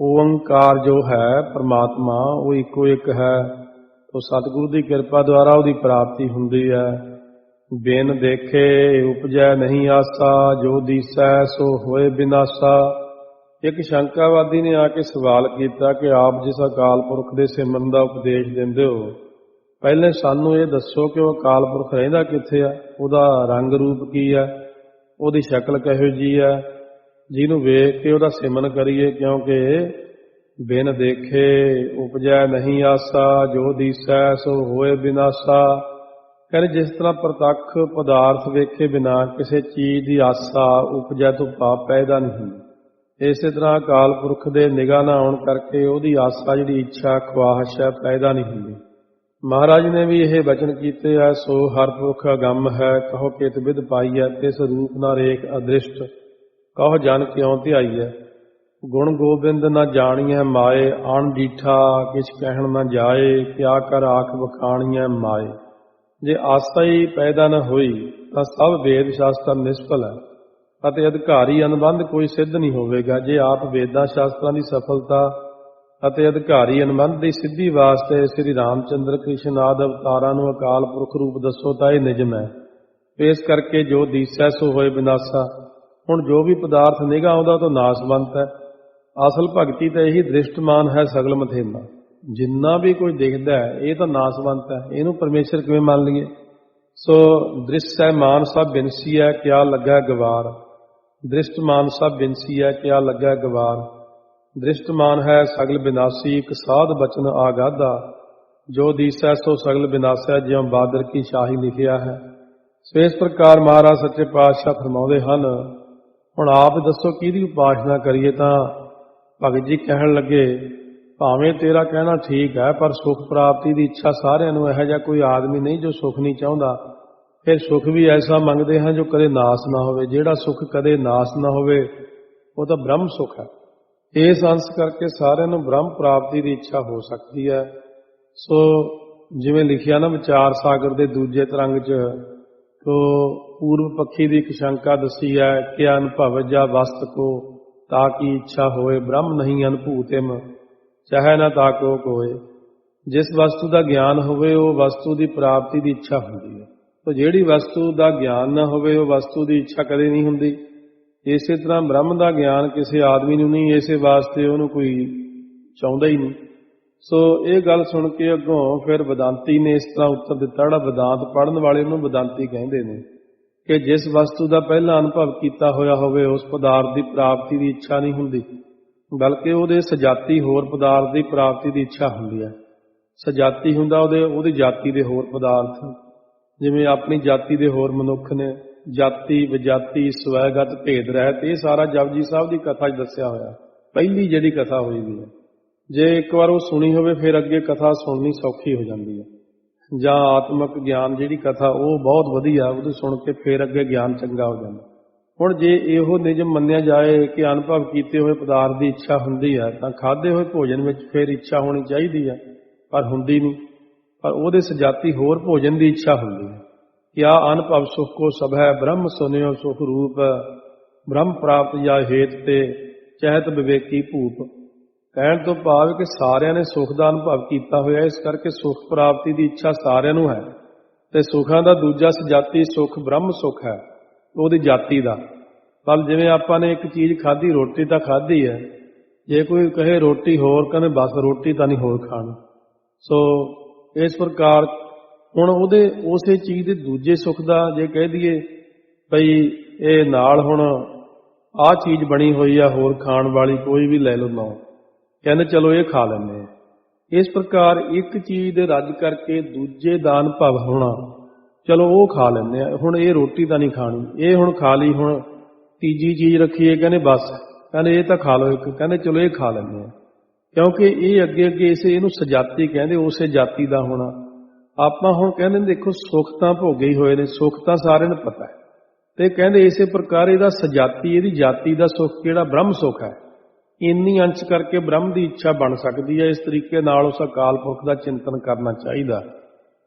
ਓੰਕਾਰ ਜੋ ਹੈ ਪਰਮਾਤਮਾ ਉਹ ਇੱਕੋ ਇੱਕ ਹੈ। ਤੋ ਸਤਿਗੁਰੂ ਦੀ ਕਿਰਪਾ ਦੁਆਰਾ ਉਹਦੀ ਪ੍ਰਾਪਤੀ ਹੁੰਦੀ ਹੈ। ਬਿਨ ਦੇਖੇ ਉਪਜੈ ਨਹੀਂ ਆਸਾ, ਜੋ ਦੀਸੈ ਸੋ ਹੋਏ ਬਿਨਾਸਾ। ਇੱਕ ਸ਼ੰਕਾਵਾਦੀ ਨੇ ਆ ਕੇ ਸਵਾਲ ਕੀਤਾ ਕਿ ਆਪ ਜਿਸ ਅਕਾਲ ਪੁਰਖ ਦੇ ਸਿਮਰਨ ਦਾ ਉਪਦੇਸ਼ ਦਿੰਦੇ ਹੋ, ਪਹਿਲੇ ਸਾਨੂੰ ਇਹ ਦੱਸੋ ਕਿ ਉਹ ਅਕਾਲ ਪੁਰਖ ਰਹਿੰਦਾ ਕਿੱਥੇ ਆ, ਉਹਦਾ ਰੰਗ ਰੂਪ ਕੀ ਹੈ, ਉਹਦੀ ਸ਼ਕਲ ਕਿਹੋ ਜਿਹੀ ਹੈ, ਜਿਹਨੂੰ ਵੇਖ ਕੇ ਉਹਦਾ ਸਿਮਰਨ ਕਰੀਏ। ਕਿਉਂਕਿ ਬਿਨ ਦੇਖੇ ਉਪਜੈ ਨਹੀਂ ਆਸਾ, ਜੋ ਦੀਸੈ ਸੋ ਹੋਏ ਬਿਨਾਸਾ। ਕਹਿੰਦੇ ਜਿਸ ਤਰ੍ਹਾਂ ਪ੍ਰਤੱਖ ਪਦਾਰਥ ਵੇਖੇ ਬਿਨਾ ਕਿਸੇ ਚੀਜ਼ ਦੀ ਆਸਾ ਉਪਜੈ ਤੋਂ ਭਾਵ ਪੈਦਾ ਨਹੀਂ ਹੁੰਦੀ, ਇਸੇ ਤਰ੍ਹਾਂ ਅਕਾਲ ਪੁਰਖ ਦੇ ਨਿਗਾਹ ਨਾ ਆਉਣ ਕਰਕੇ ਉਹਦੀ ਆਸਾ ਜਿਹੜੀ ਇੱਛਾ ਖਵਾਹਿਸ਼ ਹੈ ਪੈਦਾ ਨਹੀਂ ਹੁੰਦੀ। ਮਹਾਰਾਜ ਨੇ ਵੀ ਇਹ ਬਚਨ ਕੀਤੇ ਹੈ, ਸੋ ਹਰ ਪੁਰਖ ਅਗੰਮ ਹੈ, ਕਹੋ ਕਿਤ ਵਿਦ ਪਾਈ ਹੈ, ਤਿਸ ਰੂਪ ਨਾ ਰੇਖ ਅਦ੍ਰਿਸ਼ਟ, ਕਹੋ ਜਨ ਕਿਉਂ ਧਿਆਈਐ। ਗੁਣ ਗੋਬਿੰਦ ਨਾ ਜਾਣੀਐ ਮਾਏ, ਅਣ ਡੀਠਾ ਕਿਛ ਕਹਿਣ ਨਾ ਜਾਏ, ਕਿਆ ਕਰ ਆਖ ਵਖਾਣੀਐ ਮਾਏ। ਜੇ ਆਸਾ ਹੀ ਪੈਦਾ ਨਾ ਹੋਈ ਤਾਂ ਸਭ ਵੇਦ ਸ਼ਾਸਤਰ ਨਿਸ਼ਫਲ ਹੈ ਅਤੇ ਅਧਿਕਾਰੀ ਅਨੁਬੰਧ ਕੋਈ ਸਿੱਧ ਨਹੀਂ ਹੋਵੇਗਾ। ਜੇ ਆਪ ਵੇਦਾਂ ਸ਼ਾਸਤਰਾਂ ਦੀ ਸਫਲਤਾ ਅਤੇ ਅਧਿਕਾਰੀ ਅਨੁਬੰਧ ਦੀ ਸਿੱਧੀ ਵਾਸਤੇ ਸ੍ਰੀ ਰਾਮਚੰਦਰ ਕ੍ਰਿਸ਼ਨ ਆਦਿ ਅਵਤਾਰਾਂ ਨੂੰ ਅਕਾਲ ਪੁਰਖ ਰੂਪ ਦੱਸੋ ਤਾਂ ਇਹ ਨਿਜਮ ਹੈ। ਇਸ ਕਰਕੇ ਜੋ ਦੀਸੈ ਸੋ ਹੋਏ ਬਿਨਾਸਾ। ਹੁਣ ਜੋ ਵੀ ਪਦਾਰਥ ਨਿਗਾਹ ਆਉਂਦਾ ਤਾਂ ਨਾਸਵੰਤ ਹੈ। ਅਸਲ ਭਗਤੀ ਤਾਂ ਇਹੀ ਦ੍ਰਿਸ਼ਟਮਾਨ ਹੈ ਸਗਲ ਮਥੇਨਾ। ਜਿੰਨਾ ਵੀ ਕੋਈ ਦਿਖਦਾ ਹੈ ਇਹ ਤਾਂ ਨਾਸਵੰਤ ਹੈ, ਇਹਨੂੰ ਪਰਮੇਸ਼ਰ ਕਿਵੇਂ ਮੰਨ ਲਈਏ। ਸੋ ਦ੍ਰਿਸ਼ਟੈ ਮਾਨ ਸਭ ਬਿਨਸੀ ਹੈ, ਕਿਆ ਲੱਗਾ ਗਵਾਰ। ਦ੍ਰਿਸ਼ਟਮਾਨ ਸਭ ਬਿਨਸੀ ਹੈ, ਕਿਆ ਲੱਗਾ ਗਵਾਰ। ਦ੍ਰਿਸ਼ਟਮਾਨ ਹੈ ਸਗਲ ਬਿਨਾਸੀ, ਇੱਕ ਸਾਧ ਬਚਨ ਆਗਾਧਾ, ਜੋ ਦੀਸੈ ਸੋ ਸਗਲ ਬਿਨਾਸਾ, ਜਿਉਂ ਬਾਦਰ ਕੀ ਸ਼ਾਹੀ ਲਿਖਿਆ ਹੈ। ਸੋ ਇਸ ਪ੍ਰਕਾਰ ਮਹਾਰਾਜ ਸੱਚੇ ਪਾਤਸ਼ਾਹ ਫਰਮਾਉਂਦੇ ਹਨ। ਹੁਣ ਆਪ ਦੱਸੋ ਕਿਹਦੀ ਉਪਾਸਨਾ ਕਰੀਏ। ਤਾਂ ਭਗਤ ਜੀ ਕਹਿਣ ਲੱਗੇ, ਭਾਵੇਂ ਤੇਰਾ ਕਹਿਣਾ ਠੀਕ ਹੈ, ਪਰ ਸੁਖ ਪ੍ਰਾਪਤੀ ਦੀ ਇੱਛਾ ਸਾਰਿਆਂ ਨੂੰ, ਇਹੋ ਜਿਹਾ ਕੋਈ ਆਦਮੀ ਨਹੀਂ ਜੋ ਸੁਖ ਨਹੀਂ ਚਾਹੁੰਦਾ। ਫਿਰ ਸੁਖ ਵੀ ਐਸਾ ਮੰਗਦੇ ਹਾਂ ਜੋ ਕਦੇ ਨਾਸ ਨਾ ਹੋਵੇ। ਜਿਹੜਾ ਸੁਖ ਕਦੇ ਨਾਸ ਨਾ ਹੋਵੇ ਉਹ ਤਾਂ ਬ੍ਰਹਮ ਸੁਖ ਹੈ। ਇਸ ਅੰਸ਼ ਕਰਕੇ ਸਾਰਿਆਂ ਨੂੰ ਬ੍ਰਹਮ ਪ੍ਰਾਪਤੀ ਦੀ ਇੱਛਾ ਹੋ ਸਕਦੀ ਹੈ। ਸੋ ਜਿਵੇਂ ਲਿਖਿਆ ਨਾ ਵਿਚਾਰ ਸਾਗਰ ਦੇ ਦੂਜੇ ਤਰੰਗ 'ਚ, ਤੋ ਪੂਰਵ ਪੱਖੀ ਦੀ ਇੱਕ ਸ਼ੰਕਾ ਦੱਸੀ ਹੈ ਕਿ ਅਨੁਭਵ ਜਾ ਵਸਤ ਕੋ, ਤਾਂ ਕੀ ਇੱਛਾ ਹੋਏ ਬ੍ਰਹਮ ਨਹੀਂ ਅਨਭੂਤਿਮ, ਚਾਹੇ ਨਾ ਤਾਕੋ ਕੋਏ। ਜਿਸ ਵਸਤੂ ਦਾ ਗਿਆਨ ਹੋਵੇ ਉਹ ਵਸਤੂ ਦੀ ਪ੍ਰਾਪਤੀ ਦੀ ਇੱਛਾ ਹੁੰਦੀ ਹੈ। ਤੋ ਜਿਹੜੀ ਵਸਤੂ ਦਾ ਗਿਆਨ ਨਾ ਹੋਵੇ ਉਹ ਵਸਤੂ ਦੀ ਇੱਛਾ ਕਦੇ ਨਹੀਂ ਹੁੰਦੀ। ਇਸੇ ਤਰ੍ਹਾਂ ਬ੍ਰਹਮ ਦਾ ਗਿਆਨ ਕਿਸੇ ਆਦਮੀ ਨੂੰ ਨਹੀਂ, ਇਸੇ ਵਾਸਤੇ ਉਹਨੂੰ ਕੋਈ ਚਾਹੁੰਦਾ ਹੀ ਨਹੀਂ। ਸੋ ਇਹ ਗੱਲ ਸੁਣ ਕੇ ਅੱਗੋਂ ਫਿਰ ਵਿਦਾਂਤੀ ਨੇ ਇਸ ਤਰ੍ਹਾਂ ਉੱਤਰ ਦਿੱਤਾ, ਜਿਹੜਾ ਵਿਦਾਂਤ ਪੜ੍ਹਨ ਵਾਲੇ ਨੂੰ ਵਿਦਾਂਤੀ ਕਹਿੰਦੇ ਨੇ, ਕਿ ਜਿਸ ਵਸਤੂ ਦਾ ਪਹਿਲਾਂ ਅਨੁਭਵ ਕੀਤਾ ਹੋਇਆ ਹੋਵੇ ਉਸ ਪਦਾਰਥ ਦੀ ਪ੍ਰਾਪਤੀ ਦੀ ਇੱਛਾ ਨਹੀਂ ਹੁੰਦੀ, ਬਲਕਿ ਉਹਦੇ ਸਜਾਤੀ ਹੋਰ ਪਦਾਰਥ ਦੀ ਪ੍ਰਾਪਤੀ ਦੀ ਇੱਛਾ ਹੁੰਦੀ ਹੈ। ਸਜਾਤੀ ਹੁੰਦਾ ਉਹਦੀ ਜਾਤੀ ਦੇ ਹੋਰ ਪਦਾਰਥ, ਜਿਵੇਂ ਆਪਣੀ ਜਾਤੀ ਦੇ ਹੋਰ ਮਨੁੱਖ ਨੇ। ਜਾਤੀ ਵਿਜਾਤੀ ਸਵੈਗਤ ਭੇਦ ਰਹਿਤ, ਇਹ ਸਾਰਾ ਜਪਜੀ ਸਾਹਿਬ ਦੀ ਕਥਾ 'ਚ ਦੱਸਿਆ ਹੋਇਆ, ਪਹਿਲੀ ਜਿਹੜੀ ਕਥਾ ਹੋਈ ਵੀ ਹੈ। ਜੇ ਇੱਕ ਵਾਰ ਉਹ ਸੁਣੀ ਹੋਵੇ ਫਿਰ ਅੱਗੇ ਕਥਾ ਸੁਣਨੀ ਸੌਖੀ ਹੋ ਜਾਂਦੀ ਹੈ। ਜਾਂ ਆਤਮਿਕ ਗਿਆਨ ਜਿਹੜੀ ਕਥਾ ਉਹ ਬਹੁਤ ਵਧੀਆ, ਉਹਨੂੰ ਸੁਣ ਕੇ ਫਿਰ ਅੱਗੇ ਗਿਆਨ ਚੰਗਾ ਹੋ ਜਾਂਦਾ। ਹੁਣ ਜੇ ਇਹੋ ਨਿਯਮ ਮੰਨਿਆ ਜਾਏ ਕਿ ਅਨੁਭਵ ਕੀਤੇ ਹੋਏ ਪਦਾਰਥ ਦੀ ਇੱਛਾ ਹੁੰਦੀ ਹੈ, ਤਾਂ ਖਾਧੇ ਹੋਏ ਭੋਜਨ ਵਿੱਚ ਫਿਰ ਇੱਛਾ ਹੋਣੀ ਚਾਹੀਦੀ ਹੈ, ਪਰ ਹੁੰਦੀ ਨਹੀਂ। ਪਰ ਉਹਦੇ ਸਜਾਤੀ ਹੋਰ ਭੋਜਨ ਦੀ ਇੱਛਾ ਹੁੰਦੀ ਹੈ। ਕਿਆ ਅਨੁਭਵ ਸੁਖ ਕੋ ਸਭ ਹੈ, ਬ੍ਰਹਮ ਸੁਨਿਓ ਸੁਖ ਰੂਪ, ਬ੍ਰਹਮ ਪ੍ਰਾਪਤ ਜਾਂ ਹੇਤ ਤੇ ਚਹਿਤ ਵਿਵੇਕੀ ਭੂਪ। ਕਹਿਣ ਤੋਂ ਭਾਵ ਕਿ ਸਾਰਿਆਂ ਨੇ ਸੁਖ ਦਾ ਅਨੁਭਵ ਕੀਤਾ ਹੋਇਆ, ਇਸ ਕਰਕੇ ਸੁਖ ਪ੍ਰਾਪਤੀ ਦੀ ਇੱਛਾ ਸਾਰਿਆਂ ਨੂੰ ਹੈ। ਤੇ ਸੁਖਾਂ ਦਾ ਦੂਜਾ ਸਜਾਤੀ ਸੁਖ ਬ੍ਰਹਮ ਸੁਖ ਹੈ, ਉਹਦੀ ਜਾਤੀ ਦਾ। ਪਰ ਜਿਵੇਂ ਆਪਾਂ ਨੇ ਇੱਕ ਚੀਜ਼ ਖਾਧੀ, ਰੋਟੀ ਤਾਂ ਖਾਧੀ ਹੈ, ਜੇ ਕੋਈ ਕਹੇ ਰੋਟੀ ਹੋਰ, ਕਹਿੰਦੇ ਬਸ ਰੋਟੀ ਤਾਂ ਨਹੀਂ ਹੋਰ ਖਾਣੀ। ਸੋ ਇਸ ਪ੍ਰਕਾਰ ਹੁਣ ਉਹਦੇ ਉਸੇ ਚੀਜ਼ ਦੇ ਦੂਜੇ ਸੁੱਖ ਦਾ ਜੇ ਕਹਿ ਦਈਏ ਭਈ ਇਹ ਨਾਲ ਹੁਣ ਆਹ ਚੀਜ਼ ਬਣੀ ਹੋਈ ਆ ਹੋਰ ਖਾਣ ਵਾਲੀ, ਕੋਈ ਵੀ ਲੈ ਲਓ ਨਾ, ਕਹਿੰਦੇ ਚਲੋ ਇਹ ਖਾ ਲੈਂਦੇ ਆ। ਇਸ ਪ੍ਰਕਾਰ ਇੱਕ ਚੀਜ਼ ਦੇ ਰੱਜ ਕਰਕੇ ਦੂਜੇ ਦਾਨ ਭਵ ਹੋਣਾ, ਚਲੋ ਉਹ ਖਾ ਲੈਂਦੇ ਆ। ਹੁਣ ਇਹ ਰੋਟੀ ਤਾਂ ਨਹੀਂ ਖਾਣੀ, ਇਹ ਹੁਣ ਖਾ ਲਈ, ਹੁਣ ਤੀਜੀ ਚੀਜ਼ ਰੱਖੀਏ, ਕਹਿੰਦੇ ਬਸ, ਕਹਿੰਦੇ ਇਹ ਤਾਂ ਖਾ ਲਓ ਇੱਕ, ਕਹਿੰਦੇ ਚਲੋ ਇਹ ਖਾ ਲੈਂਦੇ ਆ। ਕਿਉਂਕਿ ਇਹ ਅੱਗੇ ਅੱਗੇ ਇਹਨੂੰ ਸਜਾਤੀ ਕਹਿੰਦੇ, ਉਸੇ ਜਾਤੀ ਦਾ ਹੋਣਾ। ਆਪਾਂ ਹੁਣ ਕਹਿੰਦੇ ਦੇਖੋ ਸੁੱਖ ਤਾਂ ਭੋਗੇ ਹੀ ਹੋਏ ਨੇ, ਸੁੱਖ ਤਾਂ ਸਾਰਿਆਂ ਨੂੰ ਪਤਾ ਹੈ, ਤੇ ਕਹਿੰਦੇ ਇਸੇ ਪ੍ਰਕਾਰ ਇਹਦਾ ਸਜਾਤੀ, ਇਹਦੀ ਜਾਤੀ ਦਾ ਸੁੱਖ ਕਿਹੜਾ ਬ੍ਰਹਮ ਸੁੱਖ ਹੈ, ਇੰਨੀ ਅੰਸ਼ ਕਰਕੇ ਬ੍ਰਹਮ ਦੀ ਇੱਛਾ ਬਣ ਸਕਦੀ ਹੈ। ਇਸ ਤਰੀਕੇ ਨਾਲ ਉਸ ਅਕਾਲ ਪੁਰਖ ਦਾ ਚਿੰਤਨ ਕਰਨਾ ਚਾਹੀਦਾ।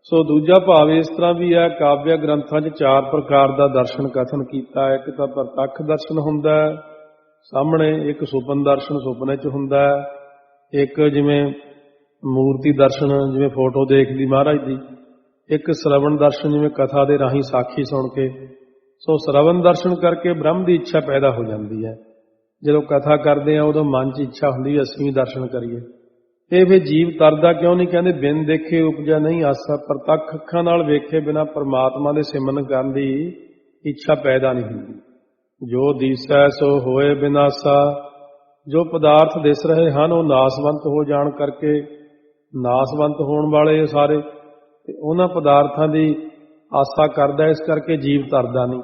ਸੋ ਦੂਜਾ ਭਾਵ ਇਸ ਤਰ੍ਹਾਂ ਵੀ ਹੈ, ਕਾਵਿਆ ਗ੍ਰੰਥਾਂ 'ਚ 4 ਪ੍ਰਕਾਰ ਦਾ ਦਰਸ਼ਨ ਕਥਨ ਕੀਤਾ ਹੈ। ਇੱਕ ਤਾਂ ਪ੍ਰਤੱਖ ਦਰਸ਼ਨ ਹੁੰਦਾ ਹੈ ਸਾਹਮਣੇ, ਇੱਕ ਸੁਪਨ ਦਰਸ਼ਨ ਸੁਪਨੇ 'ਚ ਹੁੰਦਾ ਹੈ, ਇੱਕ ਜਿਵੇਂ ਮੂਰਤੀ ਦਰਸ਼ਨ ਜਿਵੇਂ ਫੋਟੋ ਦੇਖਦੀ ਮਹਾਰਾਜ ਦੀ, ਇੱਕ ਸ਼ਰਵਣ ਦਰਸ਼ਨ ਜਿਵੇਂ ਕਥਾ ਦੇ ਰਾਹੀਂ ਸਾਖੀ ਸੁਣ ਕੇ। ਸੋ ਸ਼ਰਵਣ ਦਰਸ਼ਨ ਕਰਕੇ ਬ੍ਰਹਮ ਦੀ ਇੱਛਾ ਪੈਦਾ ਹੋ ਜਾਂਦੀ ਹੈ। ਜਦੋਂ ਕਥਾ ਕਰਦੇ ਆ ਉਦੋਂ ਮਨ 'ਚ ਇੱਛਾ ਹੁੰਦੀ ਹੈ ਅਸੀਂ ਵੀ ਦਰਸ਼ਨ ਕਰੀਏ। ਇਹ ਫਿਰ ਜੀਵ ਤਰਦਾ ਕਿਉਂ ਨਹੀਂ, ਕਹਿੰਦੇ ਬਿਨ ਦੇਖੇ ਉਪਜਾ ਨਹੀਂ ਆਸਾ। ਪ੍ਰਤੱਖ ਅੱਖਾਂ ਨਾਲ ਵੇਖੇ ਬਿਨਾਂ ਪਰਮਾਤਮਾ ਦੇ ਸਿਮਰਨ ਕਰਨ ਦੀ ਇੱਛਾ ਪੈਦਾ ਨਹੀਂ ਹੁੰਦੀ। ਜੋ ਦੀਸੈ ਸੋ ਹੋਏ ਬਿਨਾਸਾ, ਜੋ ਪਦਾਰਥ ਦਿਸ ਰਹੇ ਹਨ ਉਹ ਨਾਸਵੰਤ ਹੋ ਜਾਣ ਕਰਕੇ, ਨਾਸਵੰਤ ਹੋਣ ਵਾਲੇ ਸਾਰੇ, ਤੇ ਉਹਨਾਂ ਪਦਾਰਥਾਂ ਦੀ ਆਸਾ ਕਰਦਾ, ਇਸ ਕਰਕੇ ਜੀਵ ਤਰਦਾ ਨਹੀਂ।